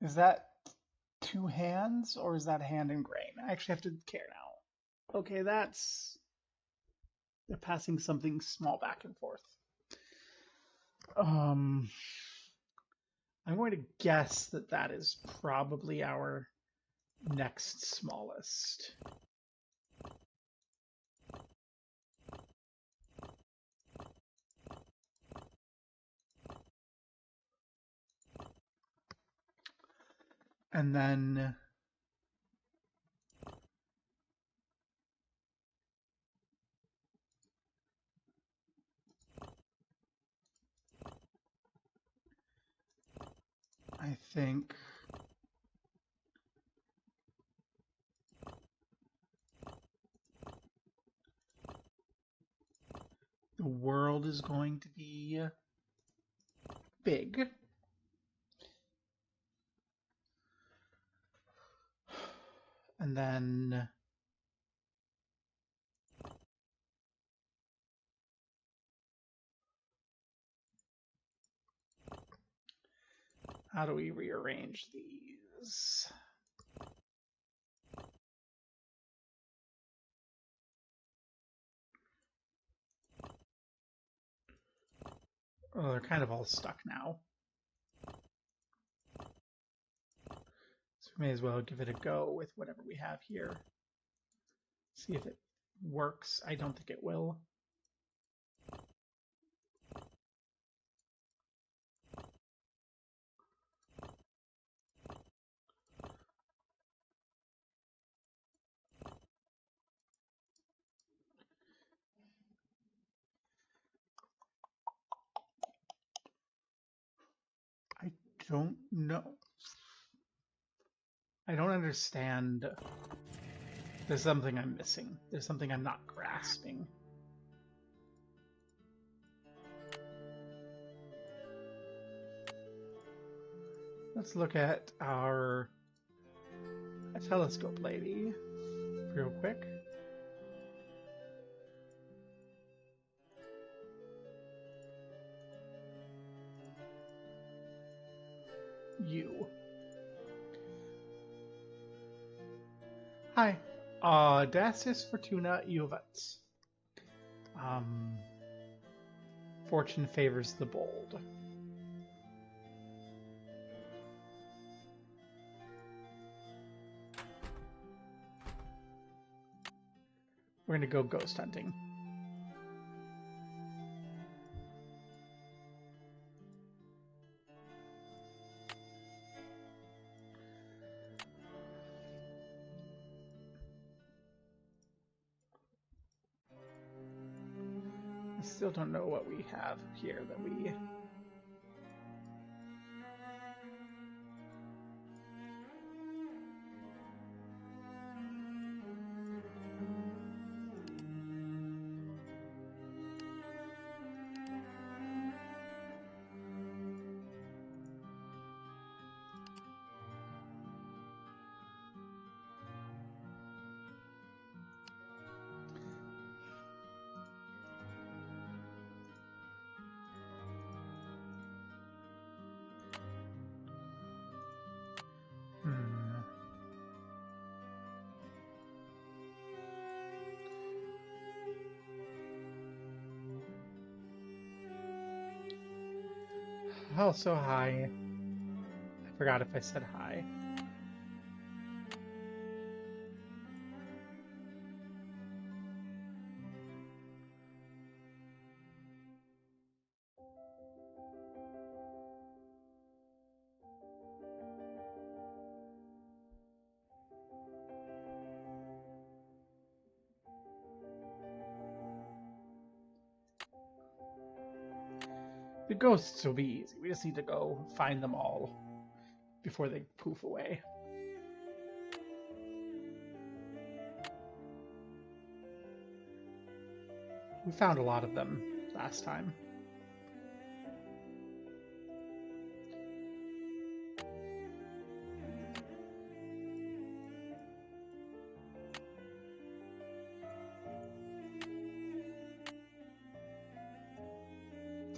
Speaker 1: Is that two hands or is that hand in grain? I actually have to care now. Okay, that's... They're passing something small back and forth. I'm going to guess that that is probably our next smallest. And then I think the world is going to be big. And then how do we rearrange these? Oh, they're kind of all stuck now. So we may as well give it a go with whatever we have here. See if it works. I don't think it will. I don't know. I don't understand. There's something I'm missing. There's something I'm not grasping. Let's look at our telescope lady real quick. You. Hi. Audacious Fortuna Juvat. Fortune favors the bold. We're gonna go ghost hunting. Still don't know what we have here that we... Oh, so high. I forgot if I said hi. The ghosts will be easy. We just need to go find them all before they poof away. We found a lot of them last time.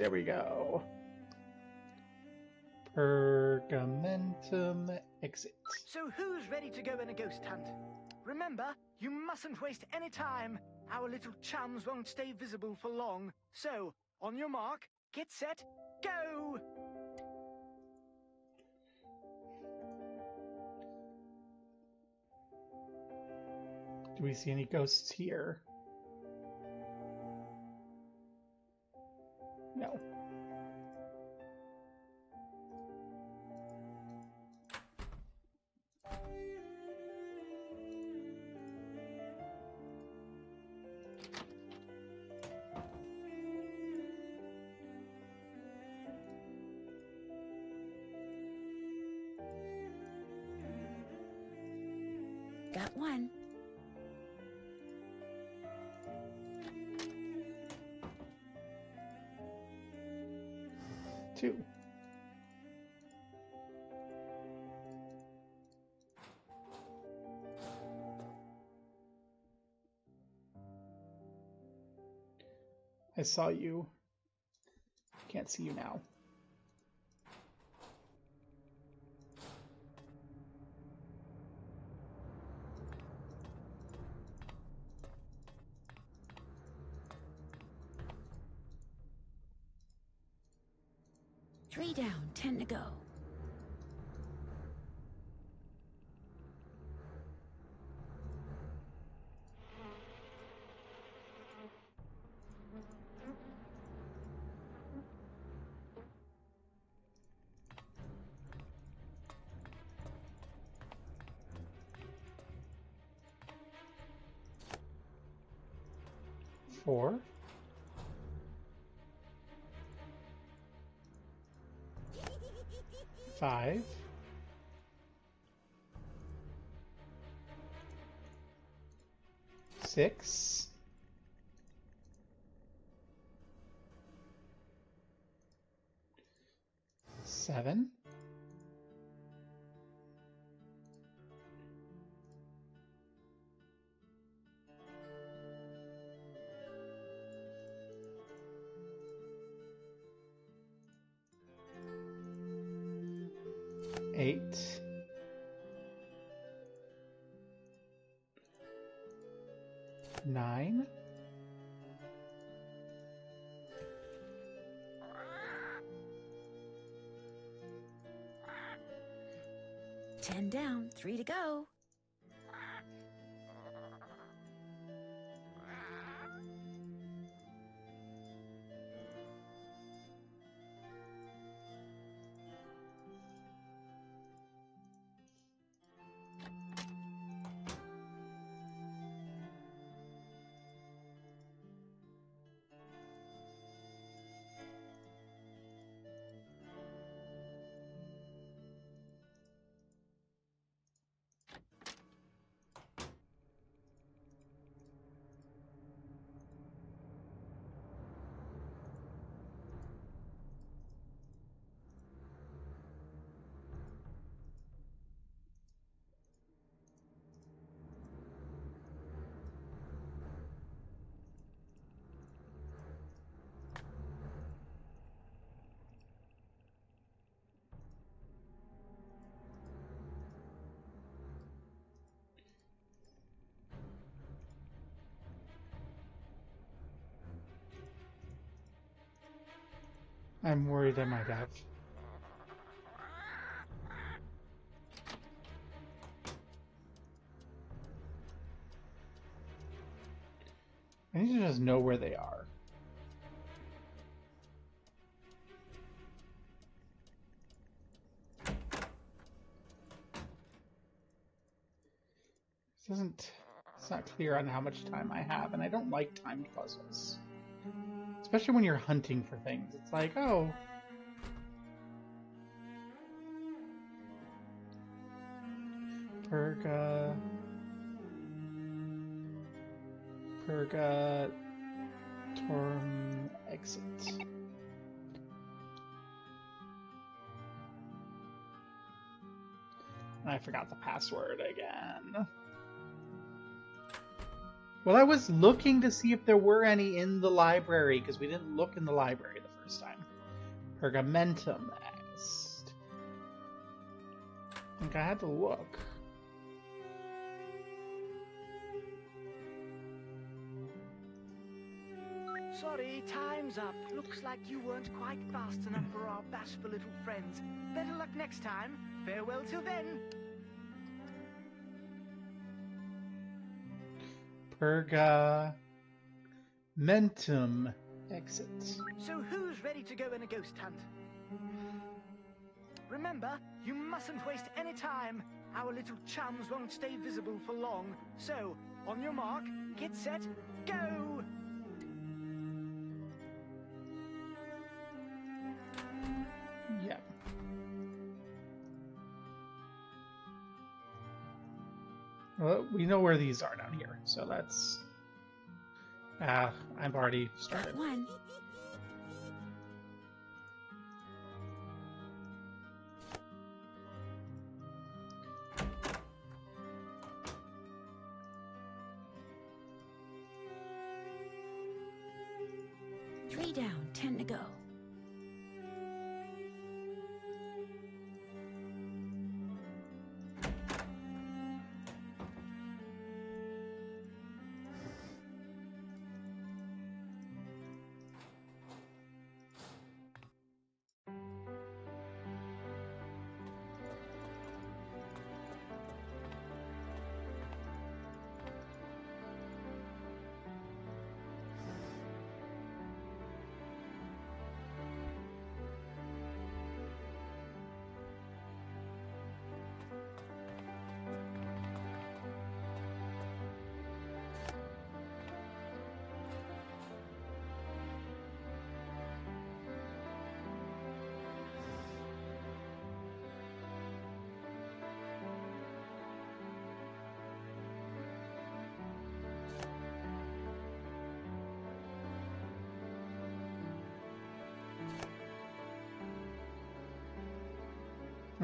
Speaker 1: There we go. Pergamentum exit.
Speaker 4: So who's ready to go on a ghost hunt? Remember, you mustn't waste any time. Our little chums won't stay visible for long. So, on your mark, get set, go!
Speaker 1: Do we see any ghosts here? No.
Speaker 7: Got one.
Speaker 1: Two. I saw you. Can't see you now.
Speaker 7: Three down, 10 to go.
Speaker 1: Four. Five. Six. Seven. Eight. Nine.
Speaker 7: Ten down, 3 to go.
Speaker 1: I'm worried I might have. I need to just know where they are. It's not clear on how much time I have, and I don't like timed puzzles. Especially when you're hunting for things. It's like, oh. Purga, Torm, exit. I forgot the password again. Well, I was looking to see if there were any in the library, because we didn't look in the library the first time. Pergamentum est. I think I had to look.
Speaker 4: Sorry, time's up. Looks like you weren't quite fast enough for our bashful little friends. Better luck next time. Farewell till then.
Speaker 1: Pergamentum exit.
Speaker 4: So who's ready to go on a ghost hunt? Remember, you mustn't waste any time. Our little chums won't stay visible for long. So, on your mark, get set, go!
Speaker 1: Yeah. Well, we know where these are down here, so that's... I've already started.
Speaker 7: Got one. Three down, 10 to go.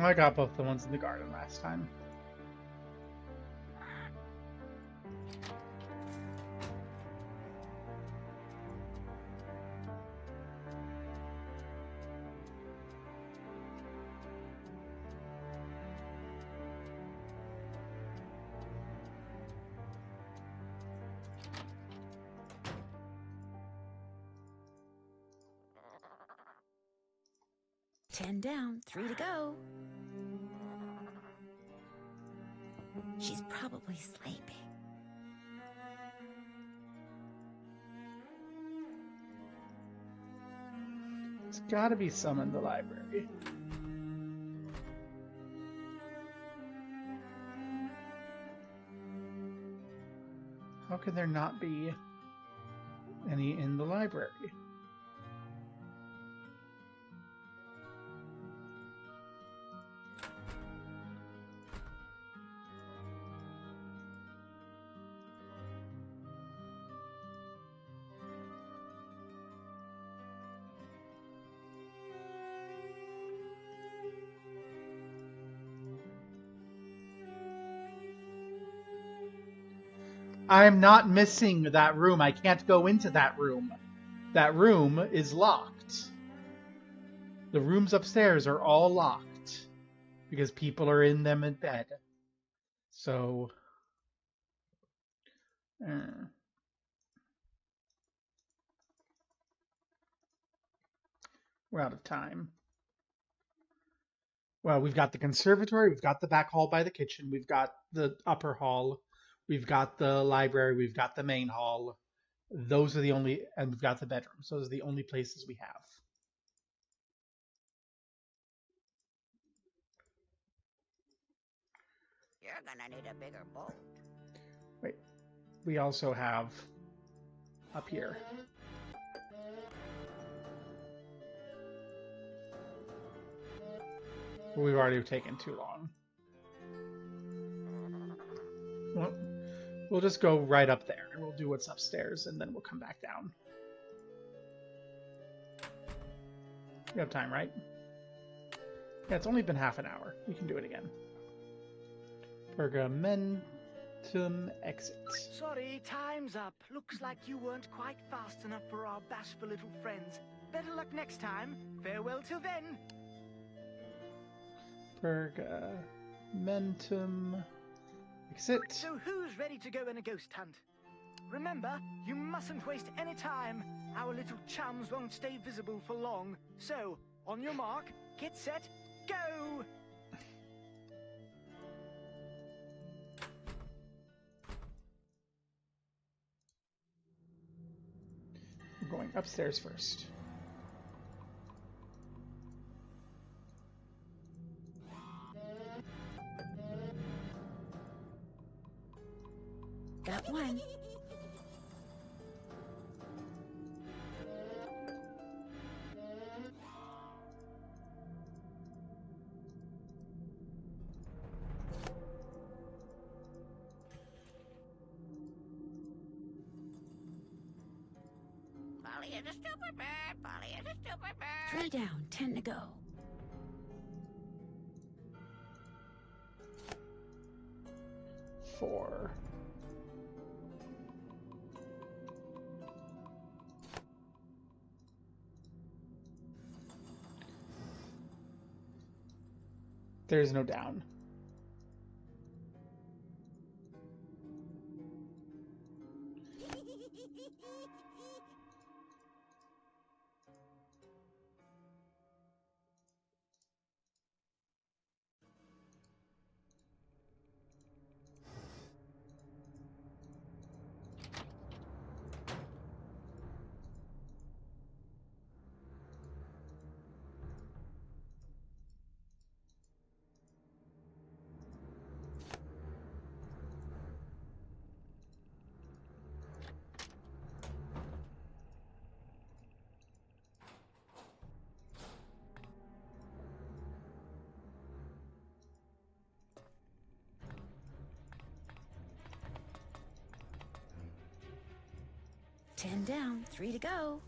Speaker 1: I got both the ones in the garden last time.
Speaker 7: Ten down, 3 to go. She's probably sleeping.
Speaker 1: It's gotta be some in the library. How could there not be any in the library? I'm not missing that room. I can't go into that room. That room is locked. The rooms upstairs are all locked because people are in them in bed. So, We're out of time. Well, we've got the conservatory, we've got the back hall by the kitchen, we've got the upper hall, we've got the library, we've got the main hall. Those are the only, and we've got the bedrooms. Those are the only places we have.
Speaker 5: You're gonna need a bigger boat.
Speaker 1: Wait, we also have up here. We've already taken too long. Well, we'll just go right up there and we'll do what's upstairs and then we'll come back down. We have time, right? Yeah, it's only been half an hour. We can do it again. Pergamentum exit.
Speaker 4: Sorry, time's up. Looks like you weren't quite fast enough for our bashful little friends. Better luck next time. Farewell till then.
Speaker 1: Pergamentum exit.
Speaker 4: So who's ready to go on a ghost hunt? Remember, you mustn't waste any time. Our little chums won't stay visible for long. So, on your mark, get set, go!
Speaker 1: We're going upstairs first.
Speaker 7: Got one.
Speaker 5: Polly is a stupid bird. Polly is a stupid bird.
Speaker 7: 3 down, 10 to go.
Speaker 1: Four. There's no down.
Speaker 7: Ten down, 3 to go.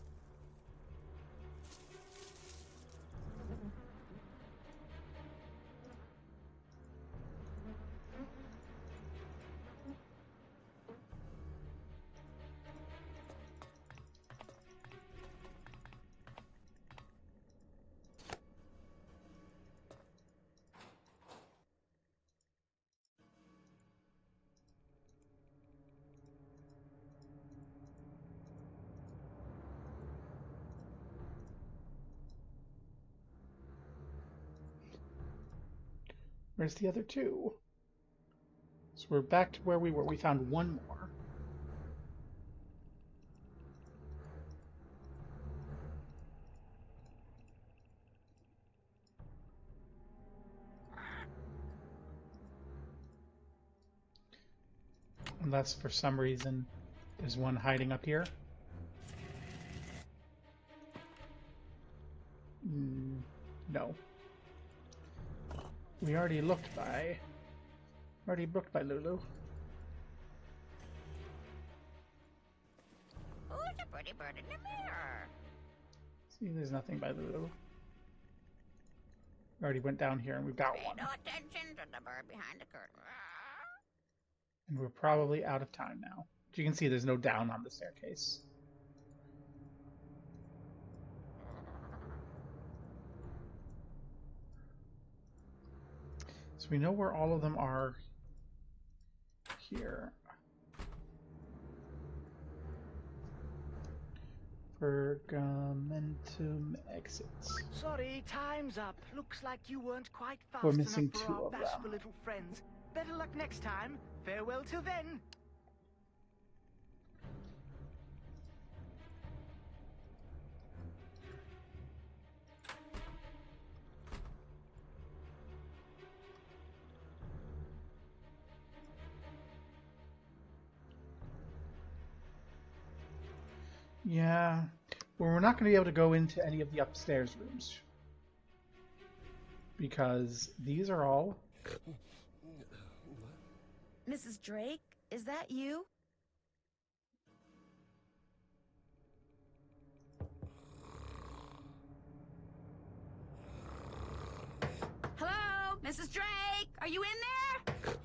Speaker 1: Where's the other two? So we're back to where we were. We found one more. Unless for some reason there's one hiding up here. No. We already looked by Lulu.
Speaker 5: Who's the pretty bird in the mirror?
Speaker 1: See, there's nothing by Lulu. We already went down here and we've got
Speaker 5: Pay
Speaker 1: one.
Speaker 5: no attention to the bird behind the curtain.
Speaker 1: And we're probably out of time now. As you can see, there's no down on the staircase. So we know where all of them are here. Pergamentum exits.
Speaker 4: Sorry, time's up. Looks like you weren't quite fast
Speaker 1: We're
Speaker 4: enough
Speaker 1: missing
Speaker 4: for
Speaker 1: two
Speaker 4: our
Speaker 1: of
Speaker 4: bashful
Speaker 1: them.
Speaker 4: little friends. Better luck next time. Farewell till then.
Speaker 1: Yeah. Well, we're not going to be able to go into any of the upstairs rooms. Because these are all...
Speaker 7: Mrs. Drake, is that you? Hello? Mrs. Drake? Are you in there?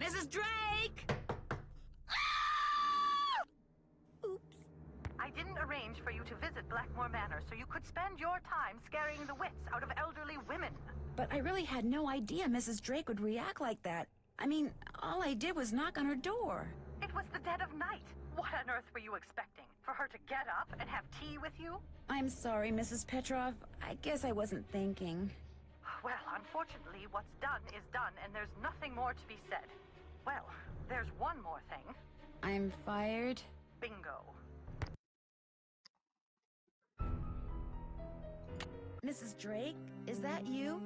Speaker 7: Mrs. Drake? Oops.
Speaker 9: I didn't arrange for you to visit Blackmoor Manor so you could spend your time scaring the wits out of elderly women.
Speaker 7: But I really had no idea Mrs. Drake would react like that. I mean, all I did was knock on her door.
Speaker 9: It was the dead of night. What on earth were you expecting? For her to get up and have tea with you?
Speaker 7: I'm sorry, Mrs. Petrov. I guess I wasn't thinking.
Speaker 9: Well, unfortunately, what's done is done, and there's nothing more to be said. Well, there's one more thing.
Speaker 7: I'm fired?
Speaker 9: Bingo.
Speaker 7: Mrs. Drake, is that you?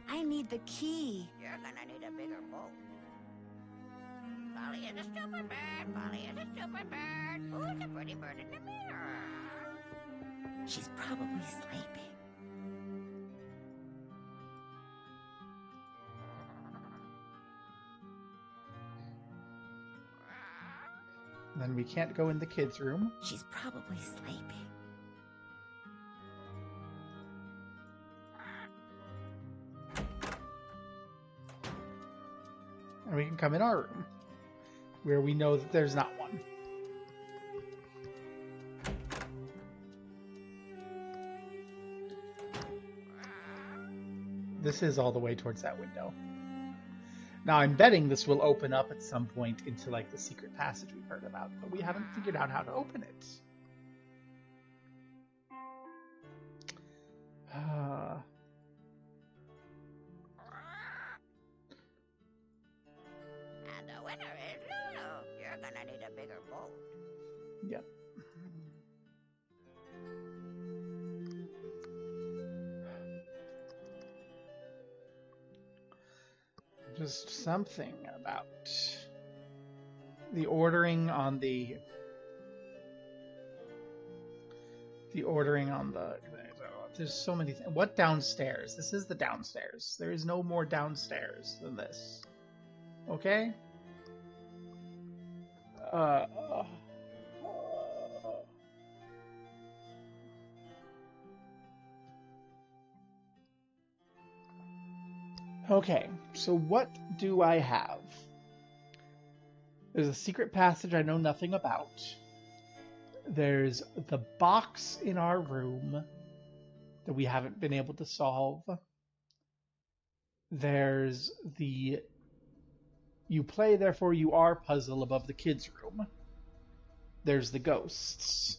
Speaker 7: I need the key.
Speaker 5: You're gonna need a bigger boat. Polly is a stupid bird. Polly is a stupid bird. Who's a pretty bird in the mirror?
Speaker 7: She's probably sleeping.
Speaker 1: Then we can't go in the kids' room.
Speaker 7: She's probably sleeping.
Speaker 1: And we can come in our room, where we know that there's not one. This is all the way towards that window. Now I'm betting this will open up at some point into like the secret passage we've heard about, but we haven't figured out how to open it.
Speaker 5: And the winner is Lulu. You're gonna need a bigger boat.
Speaker 1: Yep. Just something about the ordering on the there's so many things. What downstairs? This is the downstairs. There is no more downstairs than this. Okay? Okay, so what do I have? There's a secret passage I know nothing about. There's the box in our room that we haven't been able to solve. There's the you play, therefore you are puzzle above the kids' room. There's the ghosts.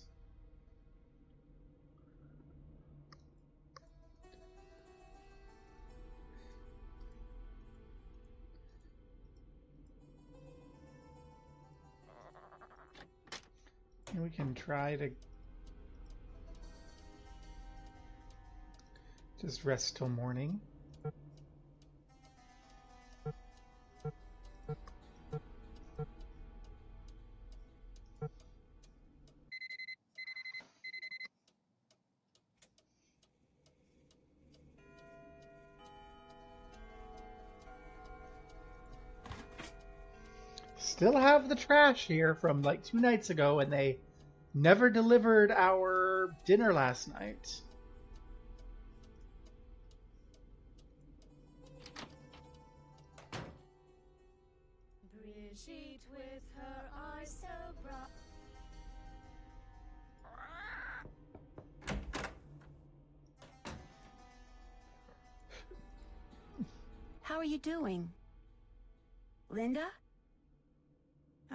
Speaker 1: And we can try to just rest till morning. Still have the trash here from like 2 nights ago, and they never delivered our dinner last night.
Speaker 2: Brigitte with her eyes so bright.
Speaker 7: How are you doing? Linda?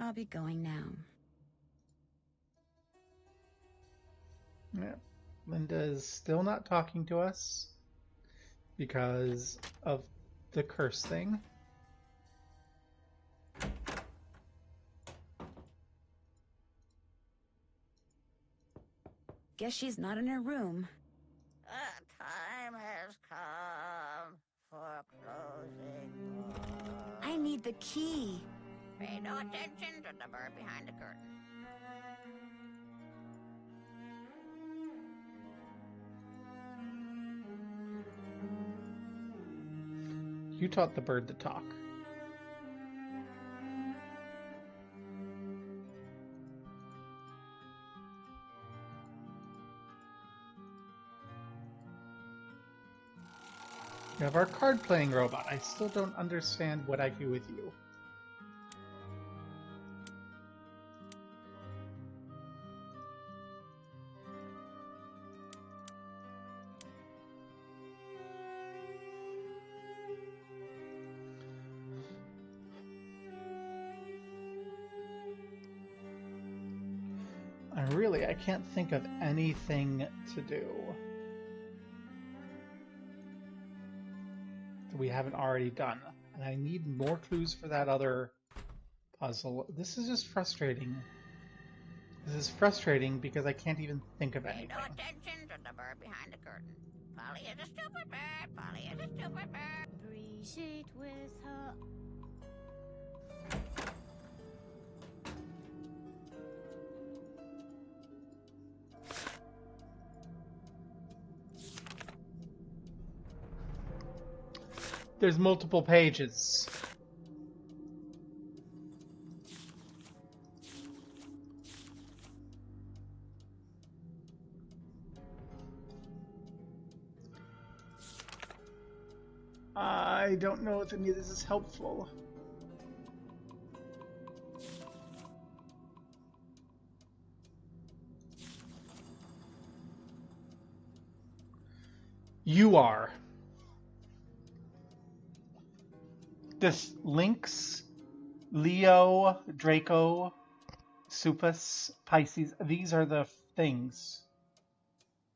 Speaker 7: I'll be going now.
Speaker 1: Yeah. Linda is still not talking to us because of the curse thing.
Speaker 7: Guess she's not in her room.
Speaker 5: The time has come for closing.
Speaker 7: I need the key.
Speaker 5: Pay no attention to the bird behind the curtain.
Speaker 1: You taught the bird to talk. We have our card-playing robot. I still don't understand what I do with you. I can't think of anything to do that we haven't already done. And I need more clues for that other puzzle. This is just frustrating. This is frustrating because I can't even think of anything.
Speaker 5: Pay no attention to the bird behind the curtain. Polly is a stupid bird. Polly is a stupid bird.
Speaker 2: Appreciate with her.
Speaker 1: There's multiple pages. I don't know if any of this is helpful. You are. This Lynx, Leo, Draco, Supus, Pisces, these are the things.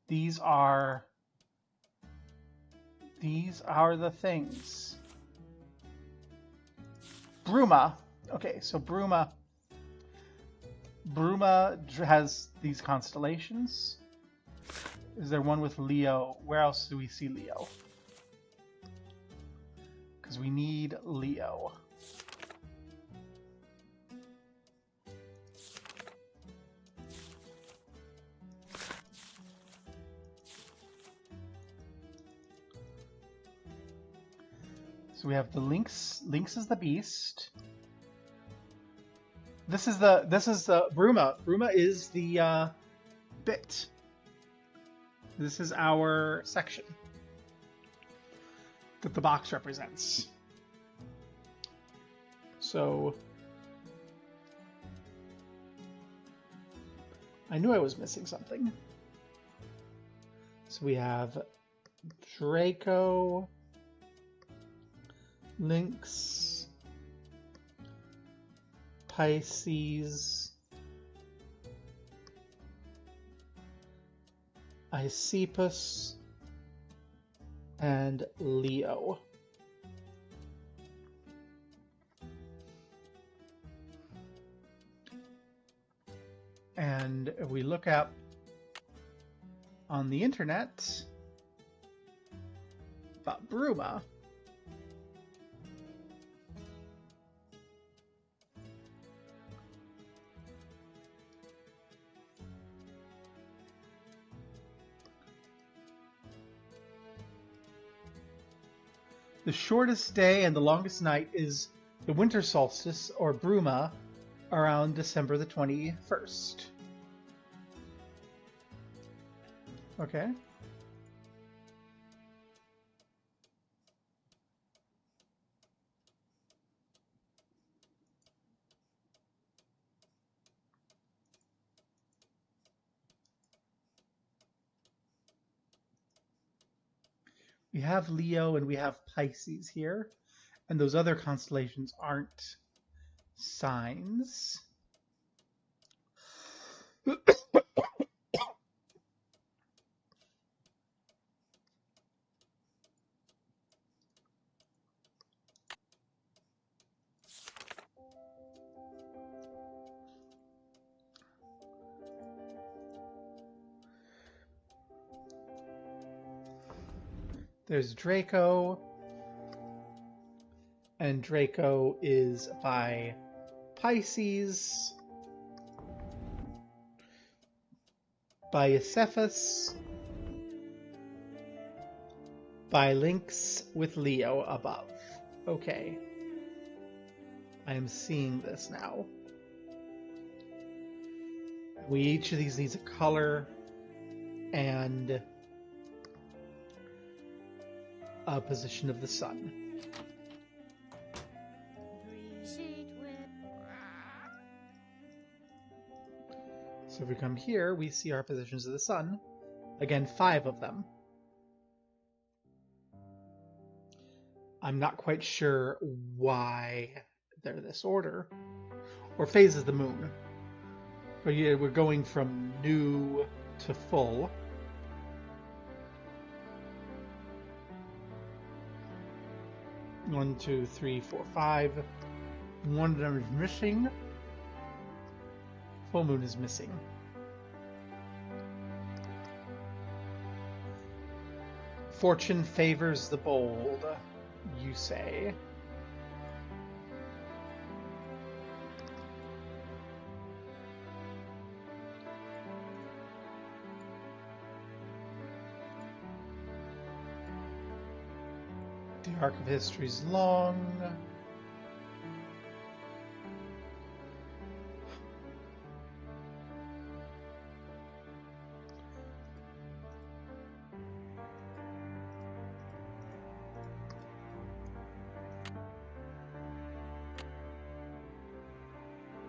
Speaker 1: These are the things. Bruma. Okay, so Bruma has these constellations. Is there one with Leo? Where else do we see Leo? Because we need Leo. So we have the Lynx. Lynx is the beast. This is the Bruma. Bruma is the bit. This is our section that the box represents. So I knew I was missing something. So we have Draco, Lynx, Pisces, Icepus, and Leo. And if we look up on the internet about Bruma, the shortest day and the longest night is the winter solstice, or Bruma, around December the 21st. Okay. We have Leo and we have Pisces here, and those other constellations aren't signs. There's Draco, and Draco is by Pisces, by Icephas, by Lynx with Leo above. Okay. I am seeing this now. Each of these needs a color and a position of the sun. So if we come here, we see our positions of the sun. Again, 5 of them. I'm not quite sure why they're this order. Or phases the moon. But yeah, we're going from new to full. One, two, three, four, 5. One of them is missing. Full moon is missing. Fortune favors the bold, you say. The arc of history is long.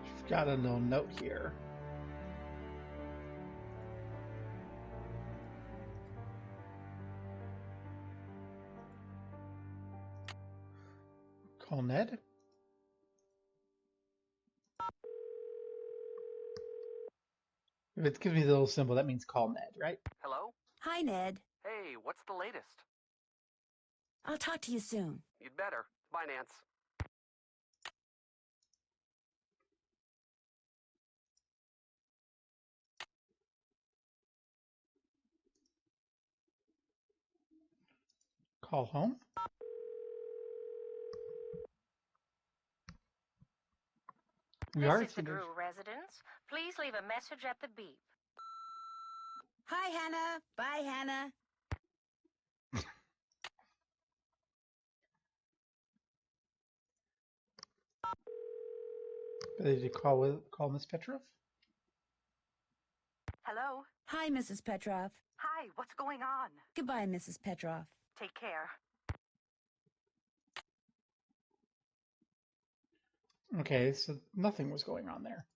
Speaker 1: We've got a little note here. Call Ned. If it gives me the little symbol, that means call Ned, right?
Speaker 10: Hello?
Speaker 7: Hi, Ned.
Speaker 10: Hey, what's the latest?
Speaker 7: I'll talk to you soon.
Speaker 10: You'd better. Bye, Nance.
Speaker 1: Call home.
Speaker 9: This is the Drew residence. Please leave a message at the beep.
Speaker 7: Hi, Hannah. Bye, Hannah.
Speaker 1: Did you call Miss Petrov?
Speaker 9: Hello?
Speaker 7: Hi, Mrs. Petrov.
Speaker 9: Hi, what's going on?
Speaker 7: Goodbye, Mrs. Petrov.
Speaker 9: Take care.
Speaker 1: Okay, so nothing was going on there.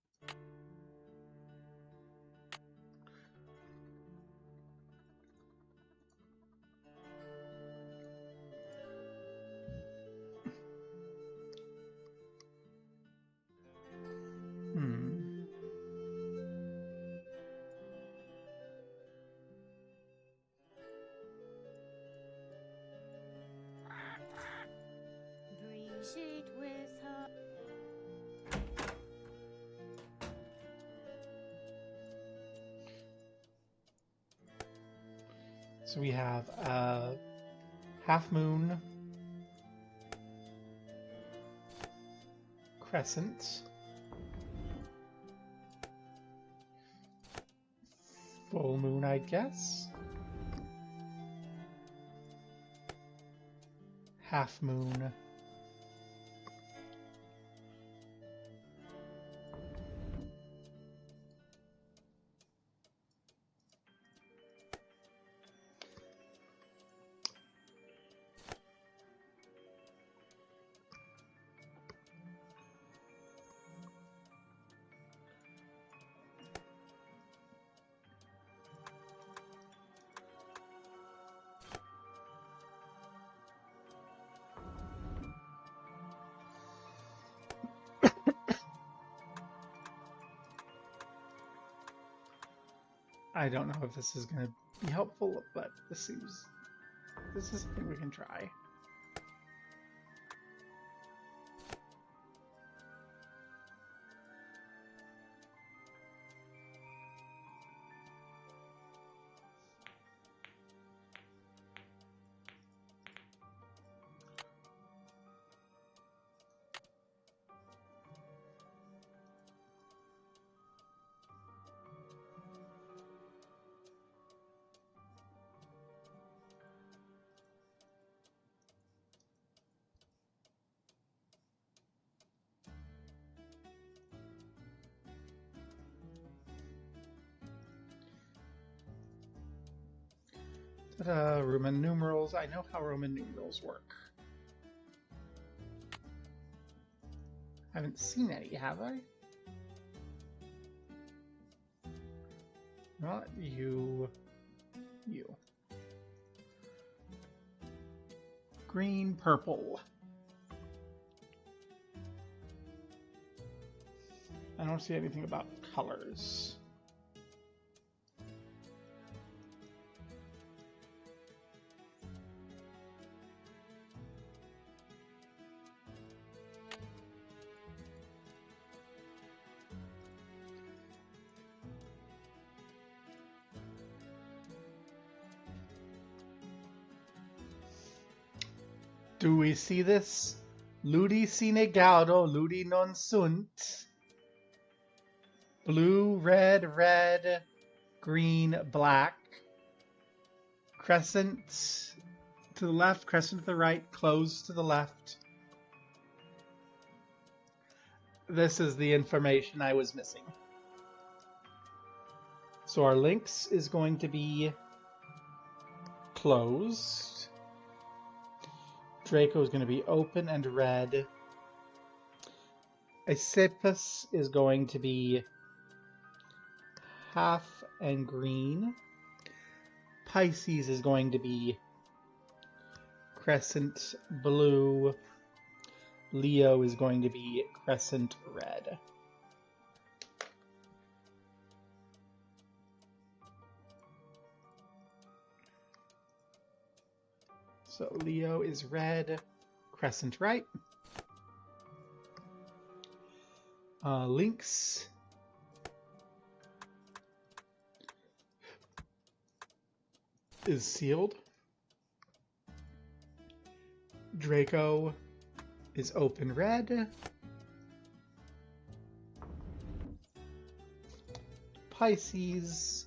Speaker 2: Appreciate with her.
Speaker 1: So we have a half moon, crescent, full moon, I guess, half moon, I don't know if this is going to be helpful, but this is something we can try. Roman numerals. I know how Roman numerals work. I haven't seen any, have I? Not you. You. Green, purple. I don't see anything about colors. Do we see this? Ludi sine gaudo, ludi non sunt. Blue, red, red, green, black. Crescent to the left, crescent to the right, close to the left. This is the information I was missing. So our links is going to be closed. Draco is going to be open and red. Aesopus is going to be half and green. Pisces is going to be crescent blue. Leo is going to be crescent red. So Leo is red, crescent right. Lynx is sealed. Draco is open red. Pisces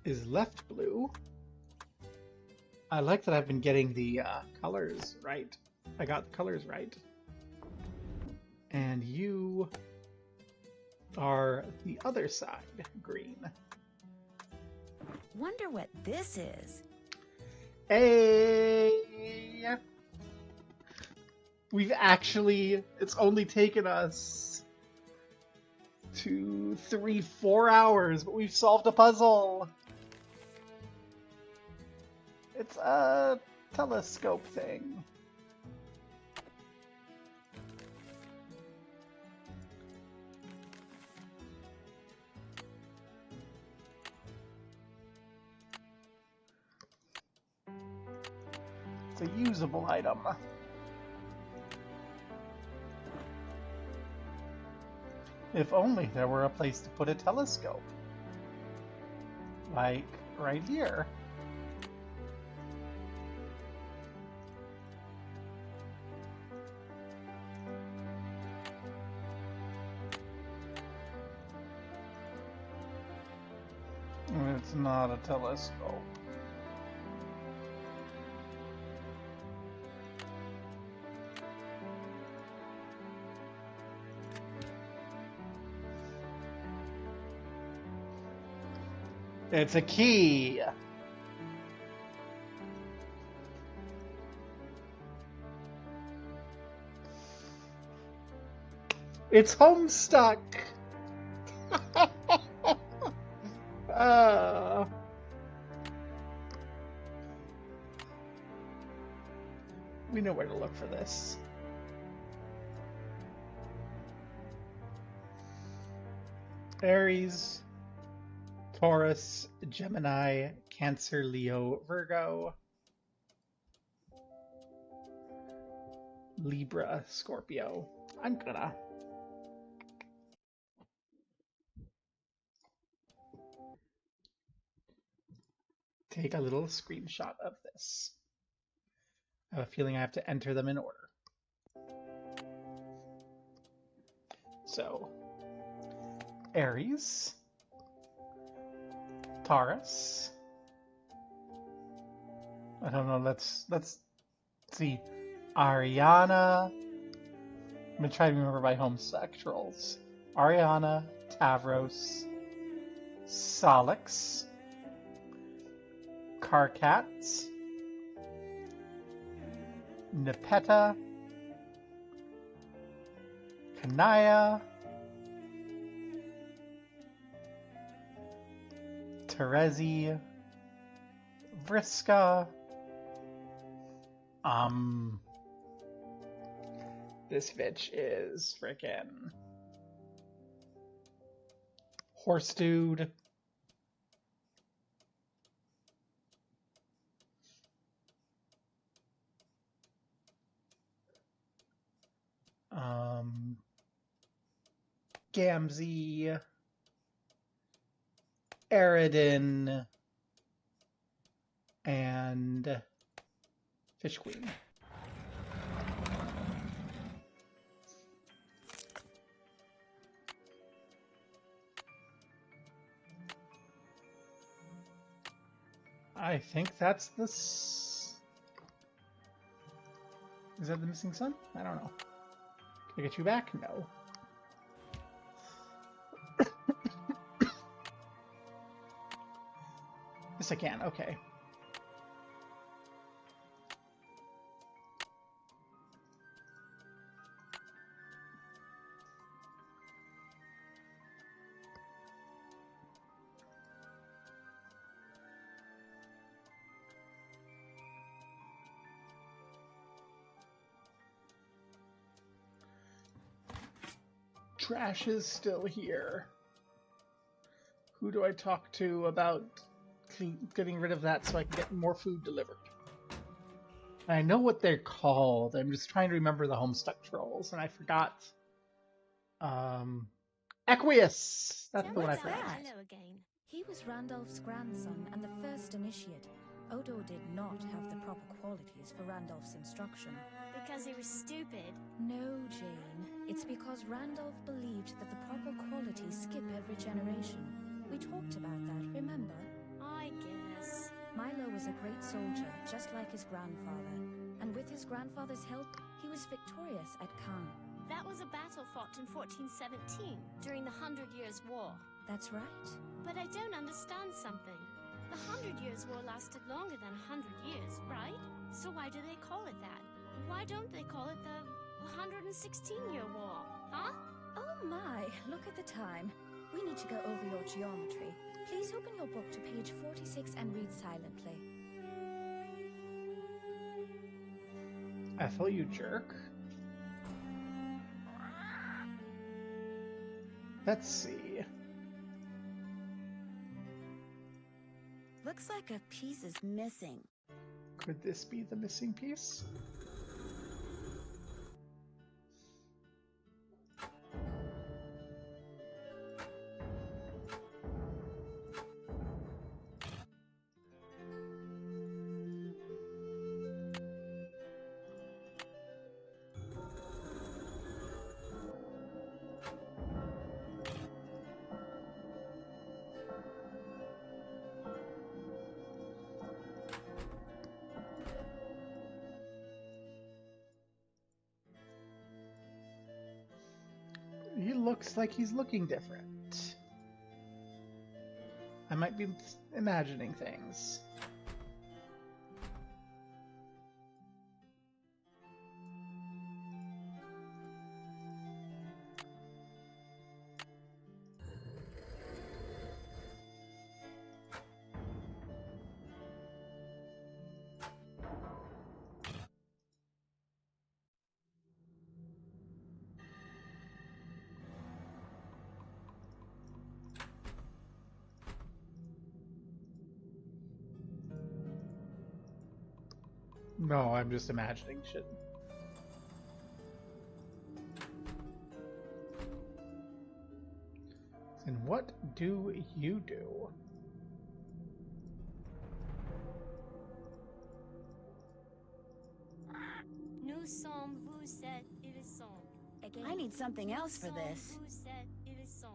Speaker 1: is left blue. I like that I've been getting the colors right. I got the colors right. And you are the other side, green.
Speaker 7: Wonder what this is.
Speaker 1: Hey! We've actually, it's only taken us 2, 3, 4 hours, but we've solved a puzzle. It's a telescope thing. It's a usable item. If only there were a place to put a telescope. Like, right here. It's not a telescope. It's a key. It's Homestuck. We know where to look for this. Aries, Taurus, Gemini, Cancer, Leo, Virgo, Libra, Scorpio. I'm gonna take a little screenshot of this. I have a feeling I have to enter them in order. So, Aries, Taurus. I don't know. Let's see. Ariana. I'm gonna try to remember my homosexuals. Ariana, Tavros, Solix, Carcats, Nepeta, Kanaya, Terezi, Vriska, this bitch is frickin' Horse Dude. Gamzee, Aridin, and Fish Queen. I think that's the... Is that the missing son? I don't know. Can I get you back? No. Yes, I can. Okay. Trash is still here. Who do I talk to about getting rid of that so I can get more food delivered? I know what they're called. I'm just trying to remember the Homestuck trolls, and I forgot. Equius! That's the one I forgot.
Speaker 2: Hello again.
Speaker 11: He was Randolph's grandson and the first initiate. Odo did not have the proper qualities for Randolph's instruction.
Speaker 2: Because he was stupid?
Speaker 11: No, Jane. It's because Randolph believed that the proper qualities skip every generation. We talked about that, remember?
Speaker 2: I guess.
Speaker 11: Milo was a great soldier, just like his grandfather. And with his grandfather's help, he was victorious at Caen.
Speaker 2: That was a battle fought in 1417, during the 100 Years' War.
Speaker 11: That's right.
Speaker 2: But I don't understand something. The 100 Years' War lasted longer than 100 years, right? So why do they call it that? Why don't they call it the 116-year war, huh?
Speaker 11: Oh my, look at the time. We need to go over your geometry. Please open your book to page 46 and read silently.
Speaker 1: Ethel, you jerk. Let's see.
Speaker 7: Looks like a piece is missing.
Speaker 1: Could this be the missing piece? He looks like he's looking different. I might be imagining things. No, I'm just imagining shit. And what do you do?
Speaker 2: Nous sommes vous êtes ils sont. Again.
Speaker 7: I need something else for
Speaker 2: Nous
Speaker 7: this.
Speaker 2: sommes vous êtes ils sont.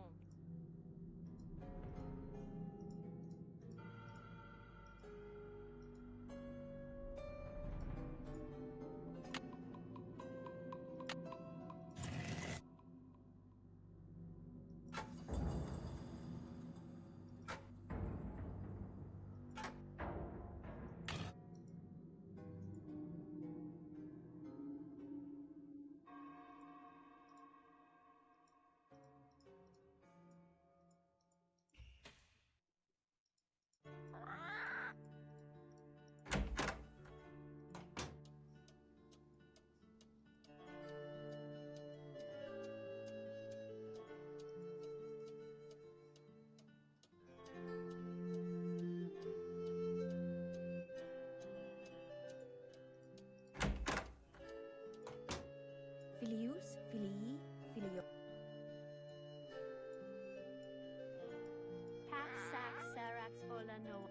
Speaker 11: Filius, filii, filio.
Speaker 2: Pax sax sarax ola no.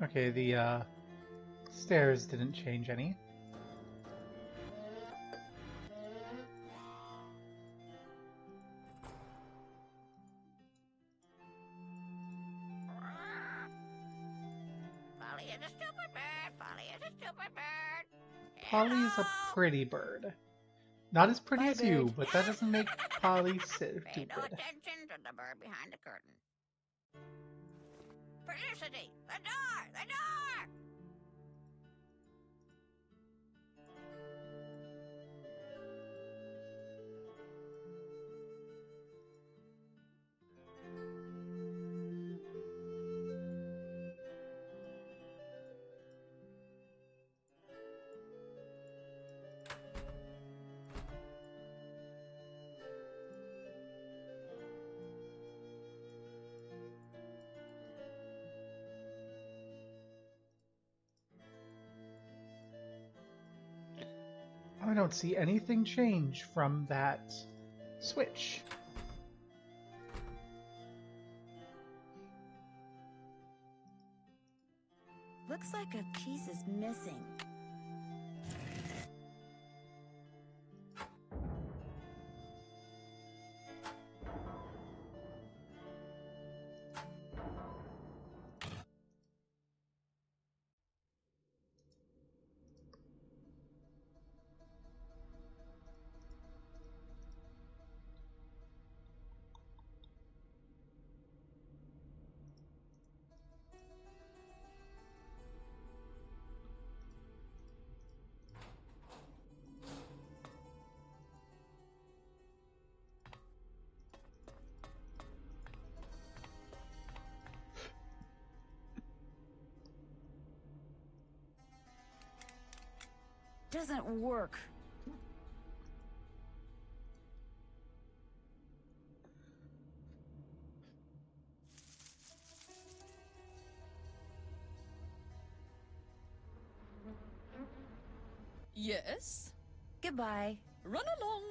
Speaker 1: Okay, the stairs didn't change any.
Speaker 5: Polly is a stupid bird. Polly is a stupid bird.
Speaker 1: Polly is a pretty bird. Not as pretty
Speaker 7: Bye,
Speaker 1: as you,
Speaker 7: bird.
Speaker 1: but that doesn't make Polly
Speaker 5: Pay no
Speaker 1: stupid.
Speaker 5: attention to the bird behind the curtain. Felicity! The door! The door!
Speaker 1: I don't see anything change from that switch.
Speaker 7: Looks like a piece is missing. Doesn't work.
Speaker 8: Yes?
Speaker 7: Goodbye.
Speaker 8: Run along.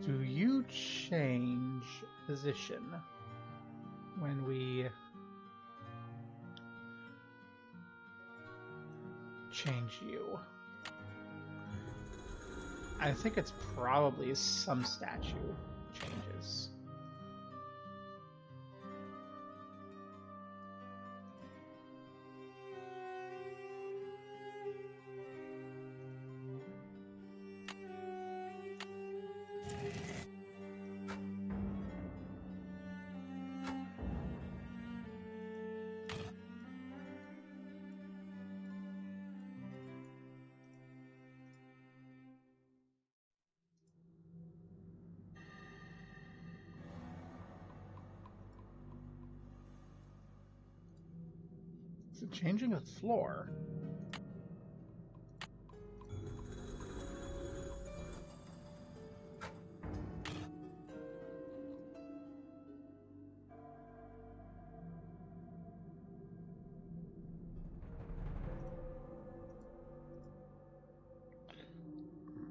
Speaker 1: Do you change position when we change you? I think it's probably some statue changes. Is it changing the floor?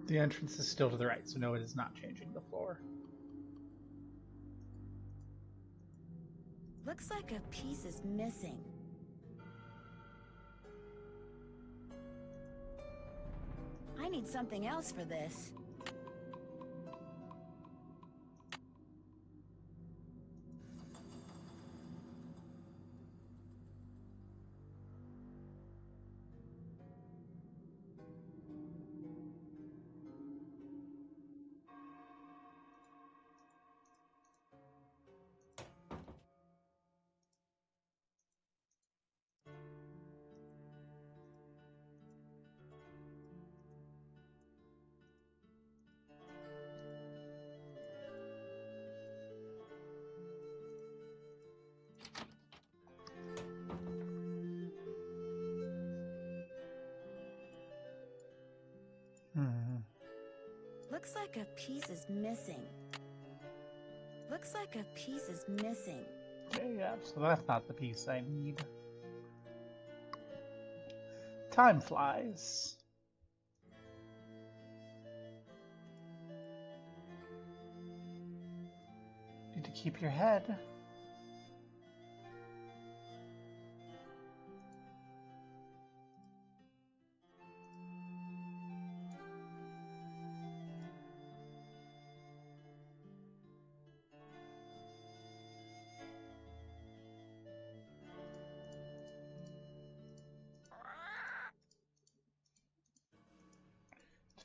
Speaker 1: The entrance is still to the right, so no, it is not changing the floor.
Speaker 7: Looks like a piece is missing. I need something else for this. Looks like a piece is missing. Looks like a piece is missing.
Speaker 1: Okay, yeah, so that's not the piece I need. Time flies. Need to keep your head.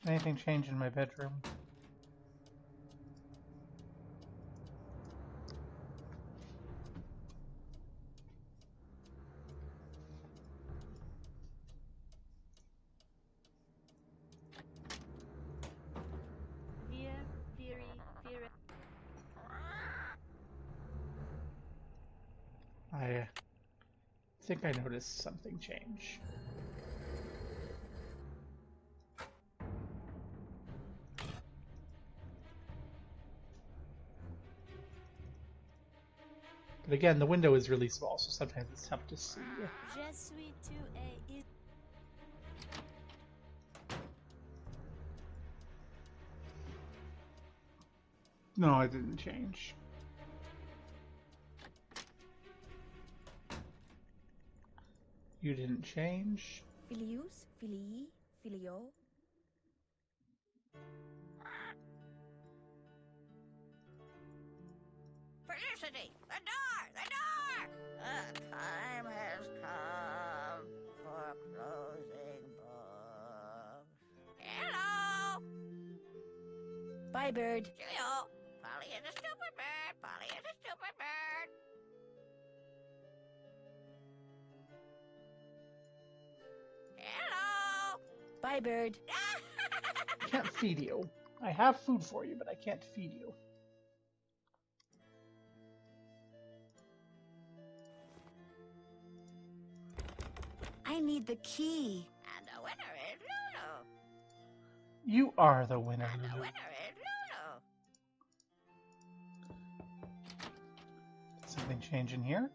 Speaker 1: Did anything change in my bedroom? I think I noticed something change. But again, the window is really small, so sometimes it's tough to see.
Speaker 2: Je suis tu et
Speaker 1: No, it didn't change. You didn't change.
Speaker 11: Filius, filii, filio.
Speaker 5: Felicity! The door! The door! The time has come for closing books. Hello!
Speaker 7: Bye, bird.
Speaker 5: Cheerio! Polly is a stupid bird! Polly is a stupid bird! Hello!
Speaker 7: Bye, bird.
Speaker 1: Can't feed you. I have food for you, but I can't feed you.
Speaker 7: I need the key.
Speaker 5: And the winner is Lulu.
Speaker 1: You are the winner,
Speaker 5: And the
Speaker 1: Lulu.
Speaker 5: winner is Lulu.
Speaker 1: Something change in here?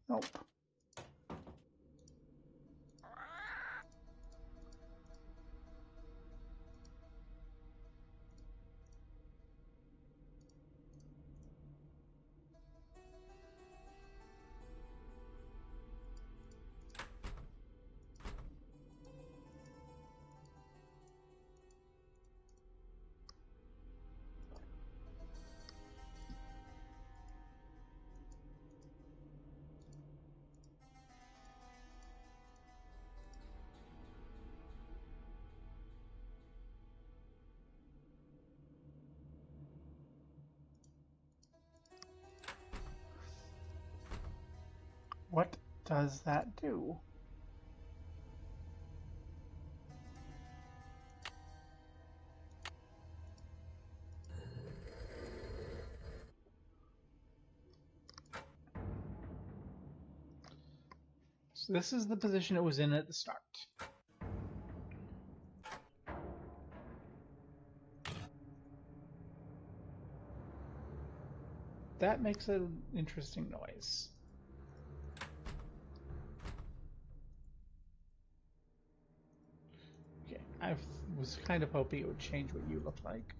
Speaker 1: Nope. What does that do? So this is the position it was in at the start. That makes an interesting noise. Okay, I was kind of hoping it would change what you look like.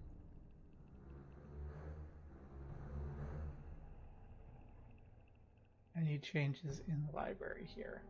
Speaker 1: Any changes in the library here?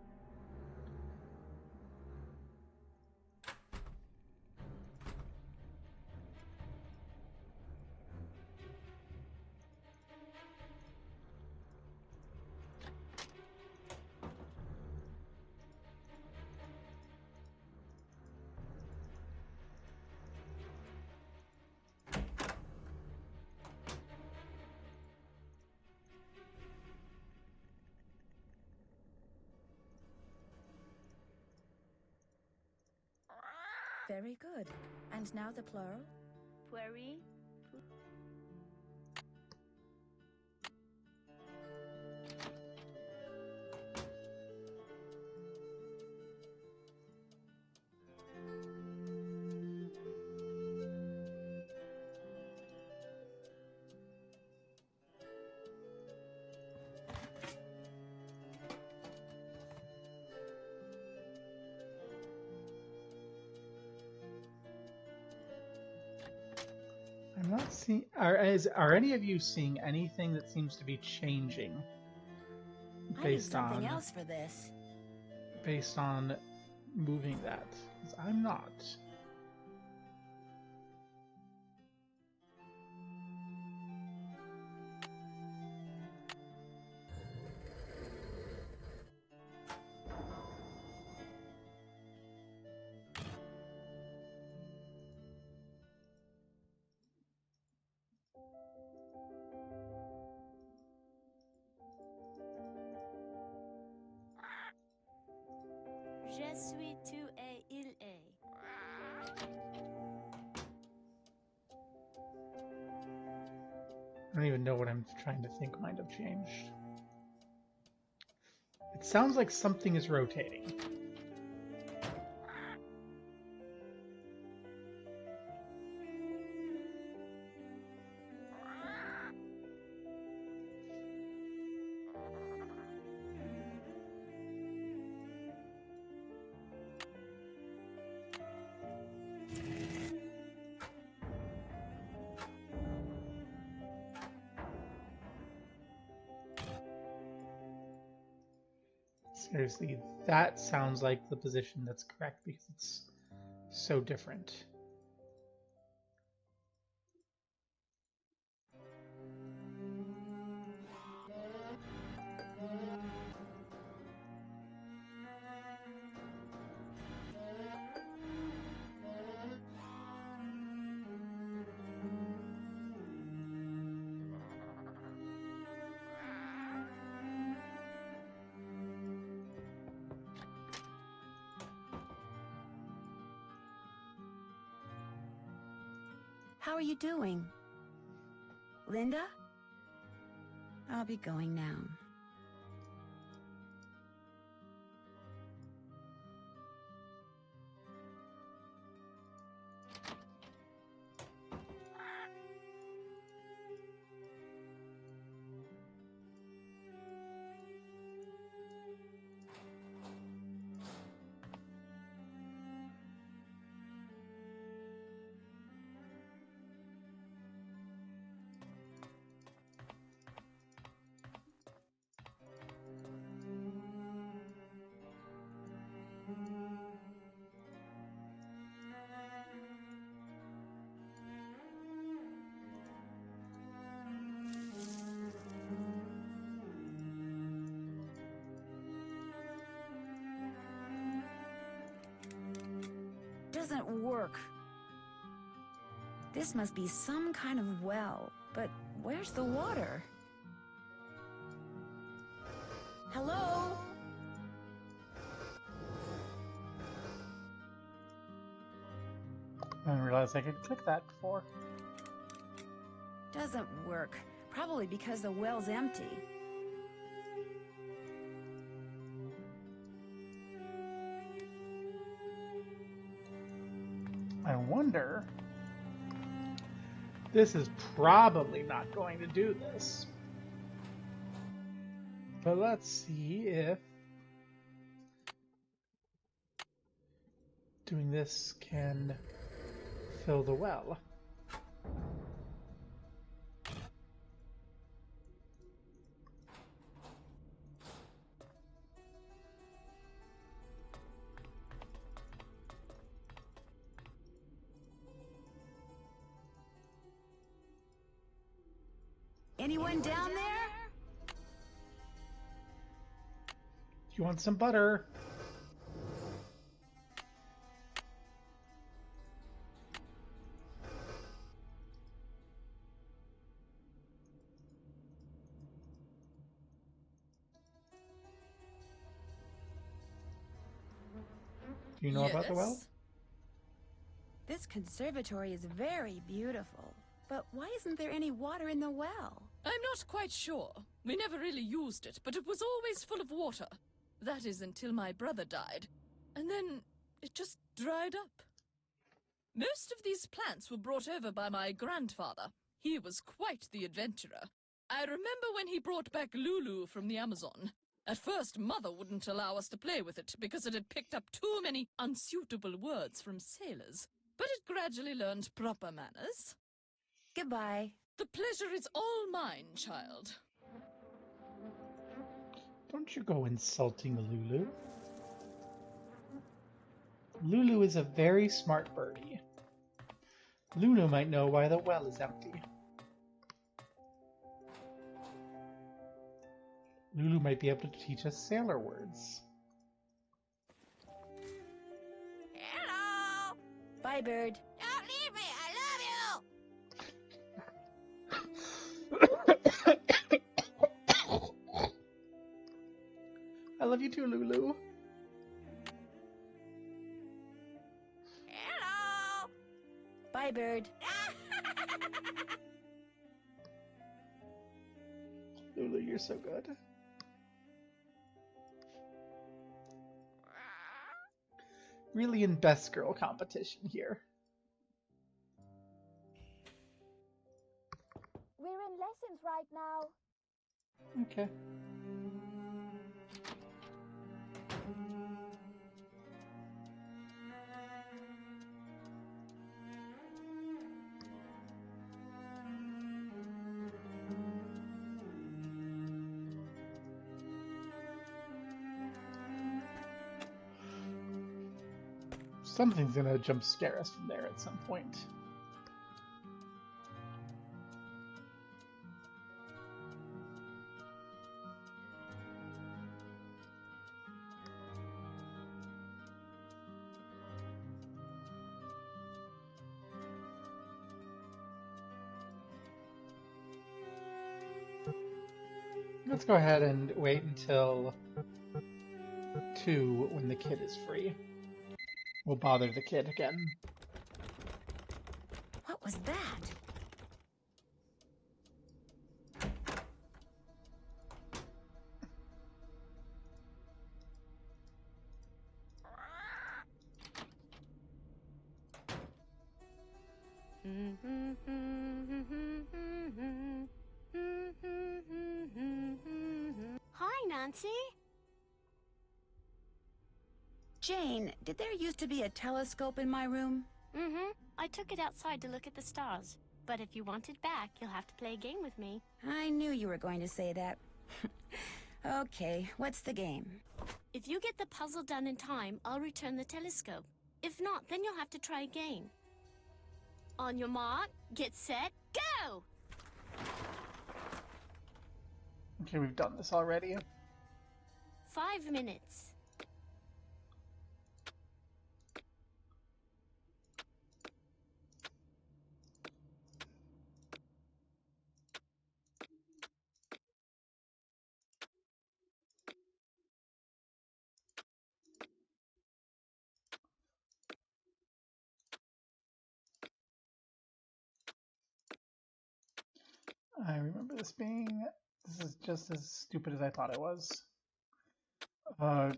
Speaker 11: Very good. And now the plural?
Speaker 2: Query.
Speaker 1: I'm not seeing. Are any of you seeing anything that seems to be changing
Speaker 7: I need something else for this.
Speaker 1: based on moving that? 'Cause I'm not.
Speaker 2: Je suis tu et il est.
Speaker 1: I don't even know what I'm trying to think might have changed. It sounds like something is rotating. Seriously, that sounds like the position that's correct because it's so different.
Speaker 7: How are you doing? Linda? I'll be going now. Doesn't work. This must be some kind of well, but where's the water? Hello?
Speaker 1: I didn't realize I could click that before.
Speaker 7: Doesn't work. Probably because the well's empty.
Speaker 1: wonder. This is probably not going to do this. But let's see if doing this can fill the well.
Speaker 7: Anyone down there?
Speaker 1: You want some butter? Do you know about the well?
Speaker 8: Yes?
Speaker 7: This conservatory is very beautiful. But why isn't there any water in the well?
Speaker 8: I'm not quite sure. We never really used it, but it was always full of water. That is until my brother died. And then it just dried up. Most of these plants were brought over by my grandfather. He was quite the adventurer. I remember when he brought back Lulu from the Amazon. At first, Mother wouldn't allow us to play with it because it had picked up too many unsuitable words from sailors. But it gradually learned proper manners.
Speaker 7: Goodbye.
Speaker 8: The pleasure is all mine, child.
Speaker 1: Don't you go insulting Lulu. Lulu is a very smart birdie. Lulu might know why the well is empty. Lulu might be able to teach us sailor words.
Speaker 5: Hello!
Speaker 7: Bye, bird.
Speaker 5: Don't leave me! I love
Speaker 1: I love you too, Lulu.
Speaker 5: Hello!
Speaker 7: Bye, bird.
Speaker 1: Lulu, you're so good. Really in best girl competition here.
Speaker 2: We're in lessons right now.
Speaker 1: Okay. Something's gonna jump scare us from there at some point. Let's go ahead and wait until 2 when the kid is free. We'll bother the kid again.
Speaker 7: What was that?
Speaker 2: Hi, Nancy.
Speaker 7: Jane, did there used to be a telescope in my room?
Speaker 2: Mm-hmm. I took it outside to look at the stars. But if you want it back, you'll have to play a game with me.
Speaker 7: I knew you were going to say that. Okay, what's the game?
Speaker 2: If you get the puzzle done in time, I'll return the telescope. If not, then you'll have to try again. On your mark, get set, go!
Speaker 1: Okay, we've done this already.
Speaker 2: 5 minutes.
Speaker 1: I remember this being... This is just as stupid as I thought it was. Ugh.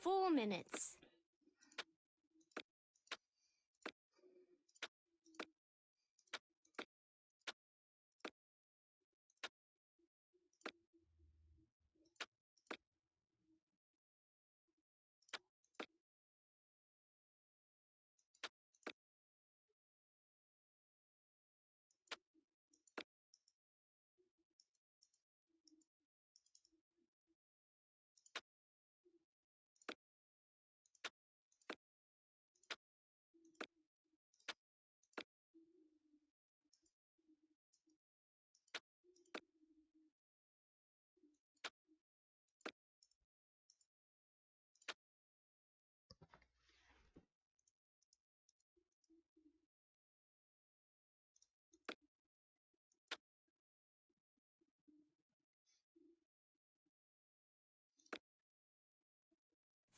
Speaker 2: 4 minutes.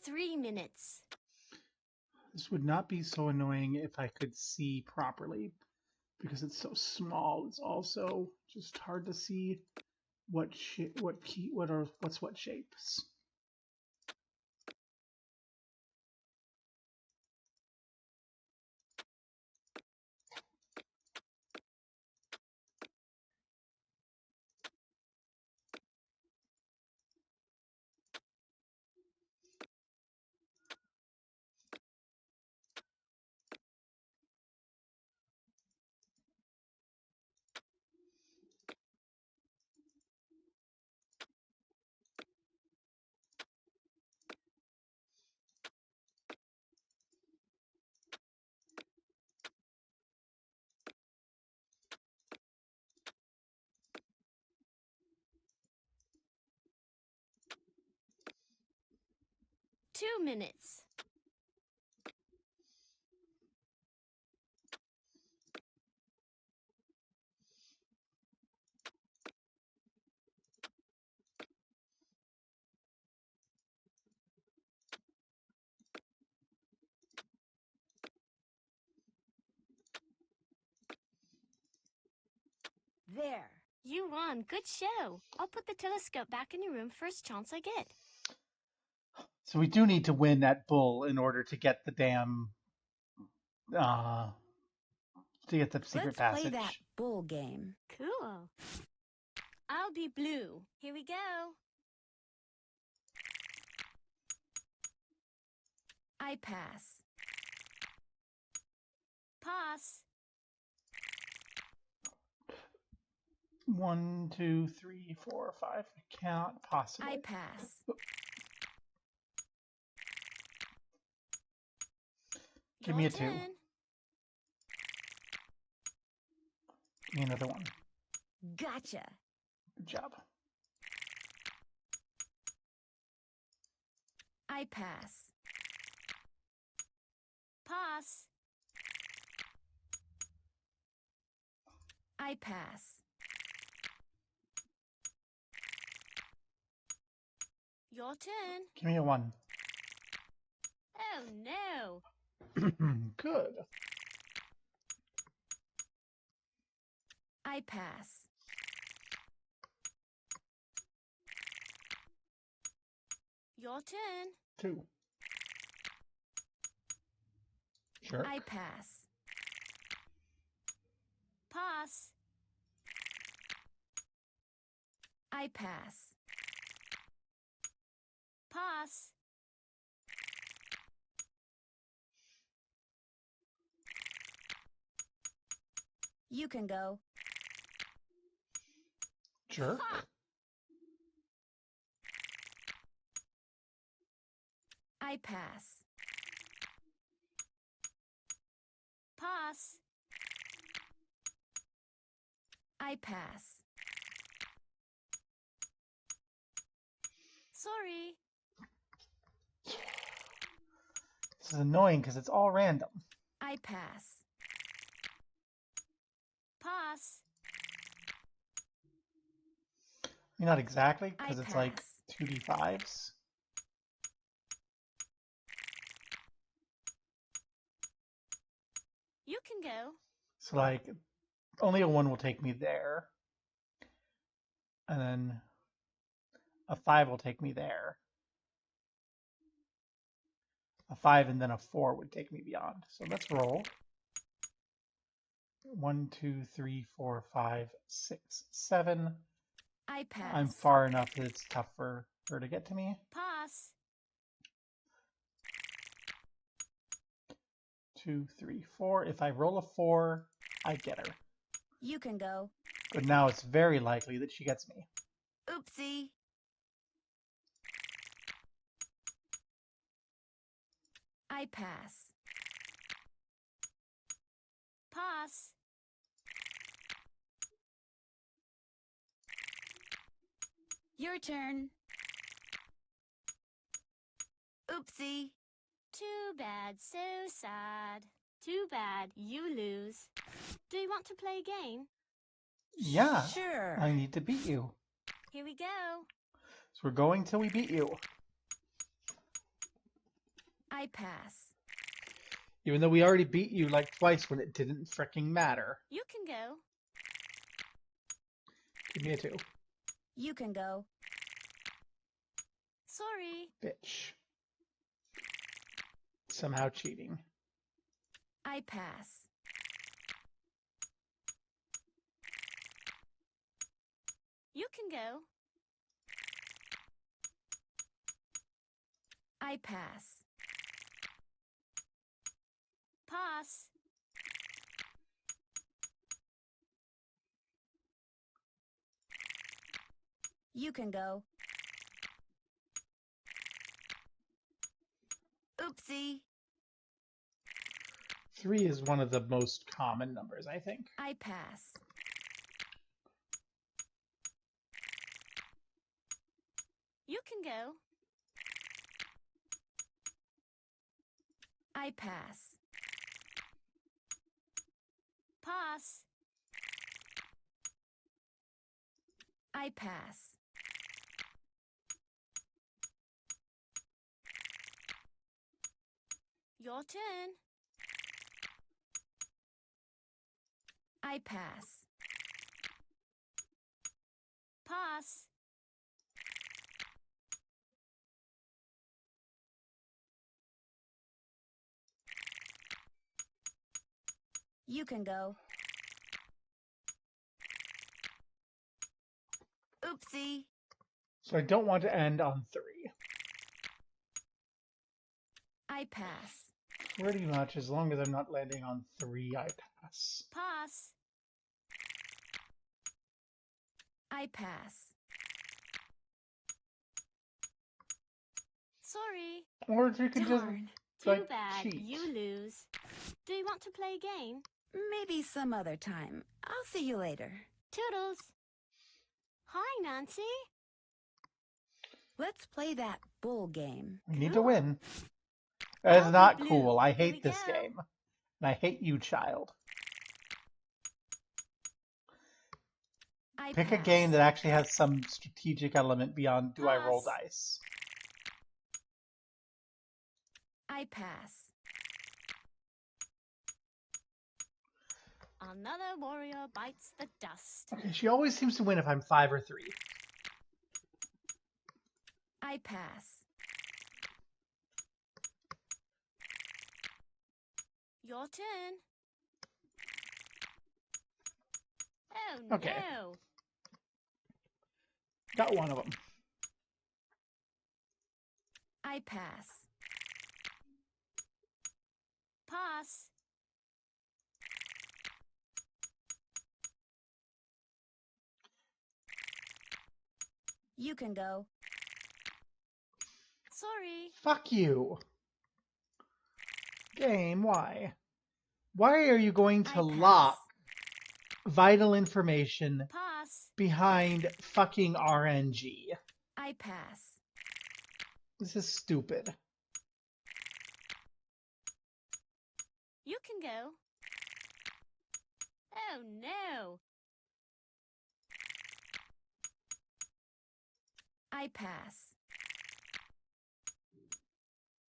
Speaker 2: Three minutes.
Speaker 1: This would not be so annoying if I could see properly, because it's so small. It's also just hard to see what's what shapes.
Speaker 2: Two minutes.
Speaker 7: There.
Speaker 2: You won. Good show. I'll put the telescope back in your room first chance I get.
Speaker 1: So we do need to win that bull in order to get the damn to get the secret
Speaker 7: Let's
Speaker 1: passage.
Speaker 7: play that bull game.
Speaker 2: Cool. I'll be blue. Here we go.
Speaker 7: I pass.
Speaker 2: Pass.
Speaker 1: 1, 2, 3, 4, 5. I cannot possibly.
Speaker 7: I pass.
Speaker 1: Give me a
Speaker 2: Your
Speaker 1: 2.
Speaker 2: turn.
Speaker 1: Give me another 1.
Speaker 7: Gotcha.
Speaker 1: Good job.
Speaker 7: I pass.
Speaker 2: Pass.
Speaker 7: I pass.
Speaker 2: Your turn.
Speaker 1: Give me a 1.
Speaker 2: Oh no.
Speaker 1: Good.
Speaker 7: I pass.
Speaker 2: Your turn.
Speaker 1: 2. Sure.
Speaker 7: I pass.
Speaker 2: Pass.
Speaker 7: I pass.
Speaker 2: Pass.
Speaker 7: You can go.
Speaker 1: Jerk.
Speaker 7: I pass.
Speaker 2: Pass.
Speaker 7: I pass.
Speaker 2: Sorry.
Speaker 1: This is annoying because it's all random.
Speaker 7: I pass.
Speaker 2: Pass.
Speaker 1: I mean, not exactly, because
Speaker 7: I
Speaker 1: it's like
Speaker 7: pass.
Speaker 1: 2d5s.
Speaker 2: You can go.
Speaker 1: So like, only a 1 will take me there. And then a 5 will take me there. A 5 and then a 4 would take me beyond. So let's roll. 1, 2, 3, 4, 5, 6, 7.
Speaker 7: I pass.
Speaker 1: I'm far enough that it's tough for her to get to me.
Speaker 2: Pass.
Speaker 1: 2, 3, 4. If I roll a 4, I get her.
Speaker 7: You can go.
Speaker 1: But now it's very likely that she gets me.
Speaker 7: Oopsie. I pass.
Speaker 2: Pass.
Speaker 7: Your turn. Oopsie.
Speaker 2: Too bad, so sad. Too bad, you lose. Do you want to play a game?
Speaker 1: Yeah.
Speaker 7: Sure.
Speaker 1: I need to beat you.
Speaker 2: Here we go.
Speaker 1: So we're going till we beat you.
Speaker 7: I pass.
Speaker 1: Even though we already beat you like twice when it didn't fricking matter.
Speaker 2: You can go.
Speaker 1: Give me a 2.
Speaker 7: You can go.
Speaker 2: Sorry.
Speaker 1: Bitch. Somehow cheating.
Speaker 7: I pass.
Speaker 2: You can go.
Speaker 7: I pass.
Speaker 2: Pass.
Speaker 7: You can go. Oopsie.
Speaker 1: 3 is one of the most common numbers, I think.
Speaker 7: I pass.
Speaker 2: You can go.
Speaker 7: I pass.
Speaker 2: Pass.
Speaker 7: I pass.
Speaker 2: Your turn.
Speaker 7: I pass.
Speaker 2: Pass.
Speaker 7: You can go. Oopsie.
Speaker 1: So I don't want to end on 3.
Speaker 7: I pass.
Speaker 1: Pretty much, as long as I'm not landing on 3, I pass.
Speaker 2: Pass.
Speaker 7: I pass.
Speaker 2: Sorry.
Speaker 1: Or you can just,
Speaker 7: Darn.
Speaker 2: Too
Speaker 1: like,
Speaker 2: bad,
Speaker 1: cheat.
Speaker 2: you lose. Do you want to play a game?
Speaker 7: Maybe some other time. I'll see you later.
Speaker 2: Toodles. Hi, Nancy.
Speaker 7: Let's play that bull game.
Speaker 1: We need to
Speaker 2: Cool.
Speaker 1: win. That is
Speaker 2: I'll be
Speaker 1: not
Speaker 2: blue.
Speaker 1: cool. I
Speaker 2: Here
Speaker 1: hate
Speaker 2: we
Speaker 1: this
Speaker 2: go.
Speaker 1: game. And I hate you, child.
Speaker 7: I
Speaker 1: Pick a
Speaker 7: pass.
Speaker 1: game that actually has some strategic element beyond do I roll
Speaker 2: Pass.
Speaker 1: dice.
Speaker 7: I pass.
Speaker 2: Another warrior bites the dust.
Speaker 1: Okay, she always seems to win if I'm 5 or 3.
Speaker 7: I pass.
Speaker 2: Your turn. Oh,
Speaker 1: Okay.
Speaker 2: no.
Speaker 1: Got one of them.
Speaker 7: I pass.
Speaker 2: Pass.
Speaker 7: You can go.
Speaker 2: Sorry.
Speaker 1: Fuck you. Game, why? Why are you going
Speaker 2: I
Speaker 1: to
Speaker 2: pass.
Speaker 1: lock vital information
Speaker 2: Pass.
Speaker 1: behind fucking RNG?
Speaker 7: I pass.
Speaker 1: This is stupid.
Speaker 2: You can go. Oh, no.
Speaker 7: I pass.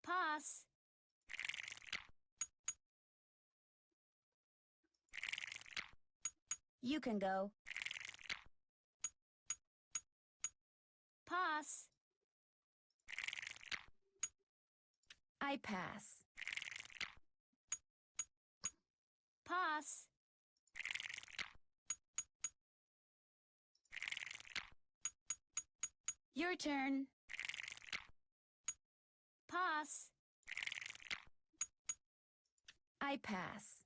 Speaker 2: Pass.
Speaker 7: You can go.
Speaker 2: Pass.
Speaker 7: I I pass.
Speaker 2: Pass.
Speaker 7: Your turn.
Speaker 2: Pass.
Speaker 7: I pass.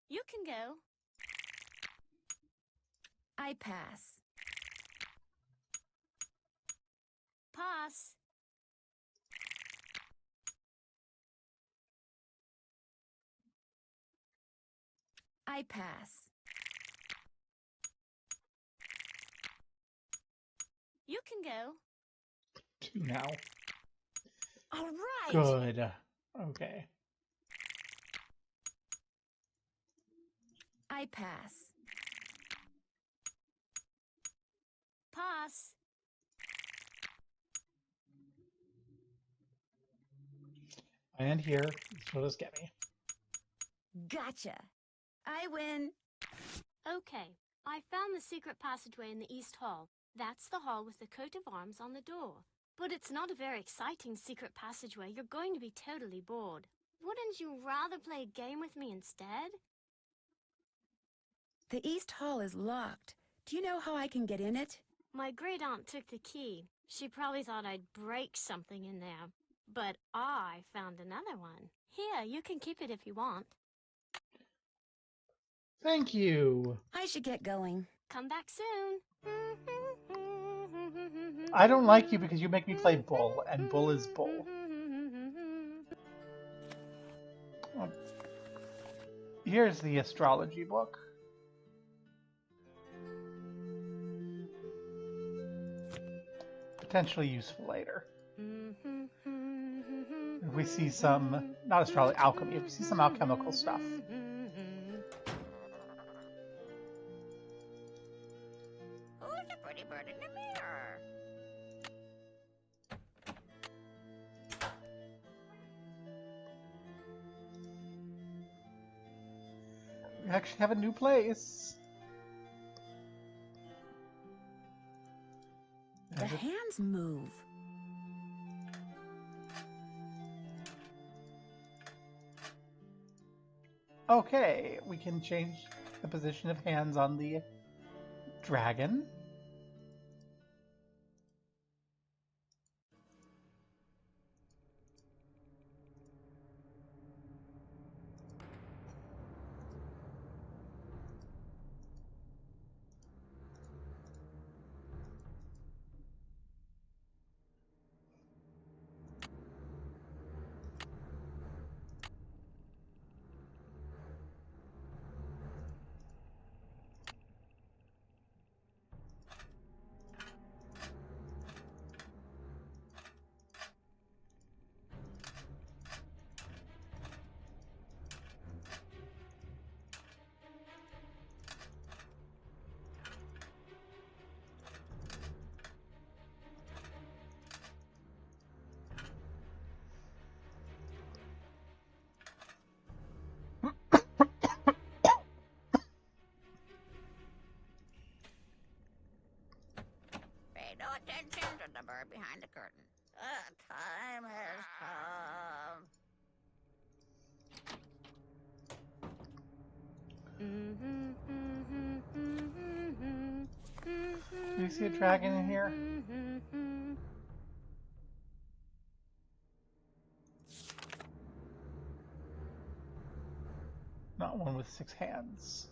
Speaker 2: You can go.
Speaker 7: I pass.
Speaker 2: Pass.
Speaker 7: I pass.
Speaker 2: You can go.
Speaker 1: 2 now.
Speaker 7: All right.
Speaker 1: Good. Okay.
Speaker 7: I pass.
Speaker 2: Pass.
Speaker 1: And here, this will just get me.
Speaker 7: Gotcha. I win.
Speaker 2: Okay, I found the secret passageway in the East Hall. That's the hall with the coat of arms on the door. But it's not a very exciting secret passageway. You're going to be totally bored. Wouldn't you rather play a game with me instead?
Speaker 7: The East Hall is locked. Do you know how I can get in it?
Speaker 2: My great aunt took the key. She probably thought I'd break something in there. But I found another one. Here, you can keep it if you want.
Speaker 1: Thank you.
Speaker 7: I should get going.
Speaker 2: Come back soon.
Speaker 1: I don't like you because you make me play Bull, and Bull is Bull. Here's the astrology book. Potentially useful later. If we see some, not astrology, alchemy, if we see some alchemical stuff.
Speaker 5: Who's the pretty bird in the mirror?
Speaker 1: We actually have a new place.
Speaker 7: The hands move.
Speaker 1: Okay, we can change the position of hands on the dragon.
Speaker 5: Pay no attention to the bird behind the curtain. The time has come.
Speaker 1: Do you see a dragon in here? Not one with 6 hands.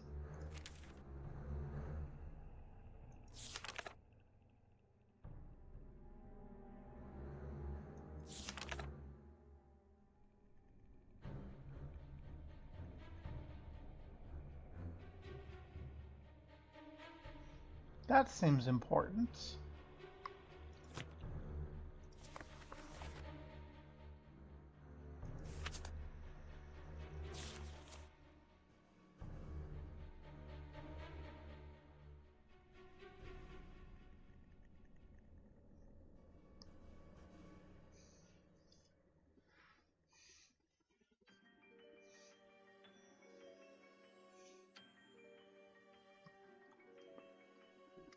Speaker 1: That seems important.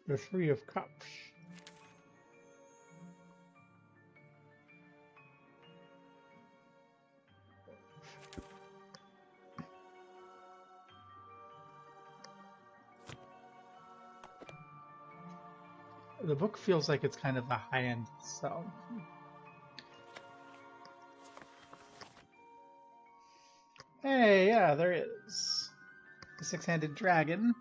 Speaker 1: The Three of Cups. The book feels like it's kind of a high-end, so... Hey, yeah, there is. The six-handed dragon.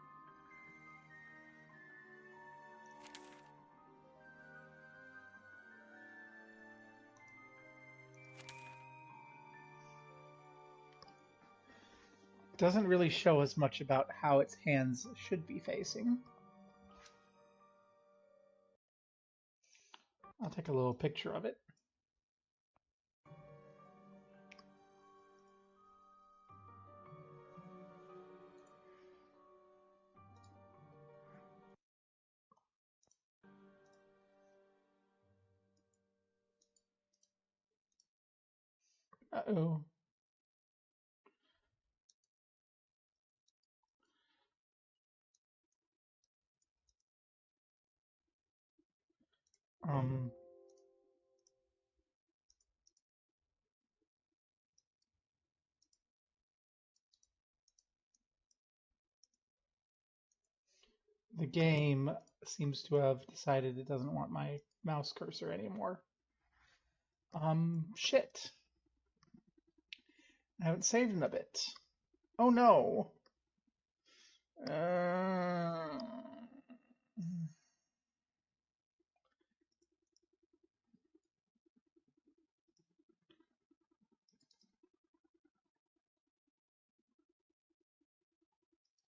Speaker 1: Doesn't really show us much about how its hands should be facing. I'll take a little picture of it. Uh-oh. The game seems to have decided it doesn't want my mouse cursor anymore. Shit. I haven't saved in a bit. Oh no.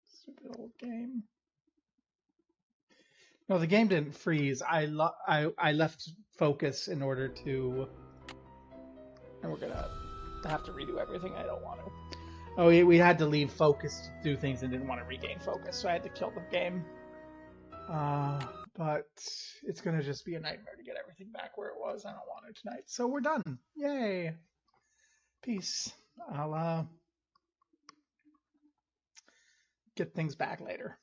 Speaker 1: Stupid old game. No, the game didn't freeze. I left focus in order to, and we're gonna have to redo everything. I don't want to. Oh, we had to leave focus to do things and didn't want to regain focus, so I had to kill the game. But it's gonna just be a nightmare to get everything back where it was. I don't want it tonight. So we're done. Yay. Peace. I'll get things back later.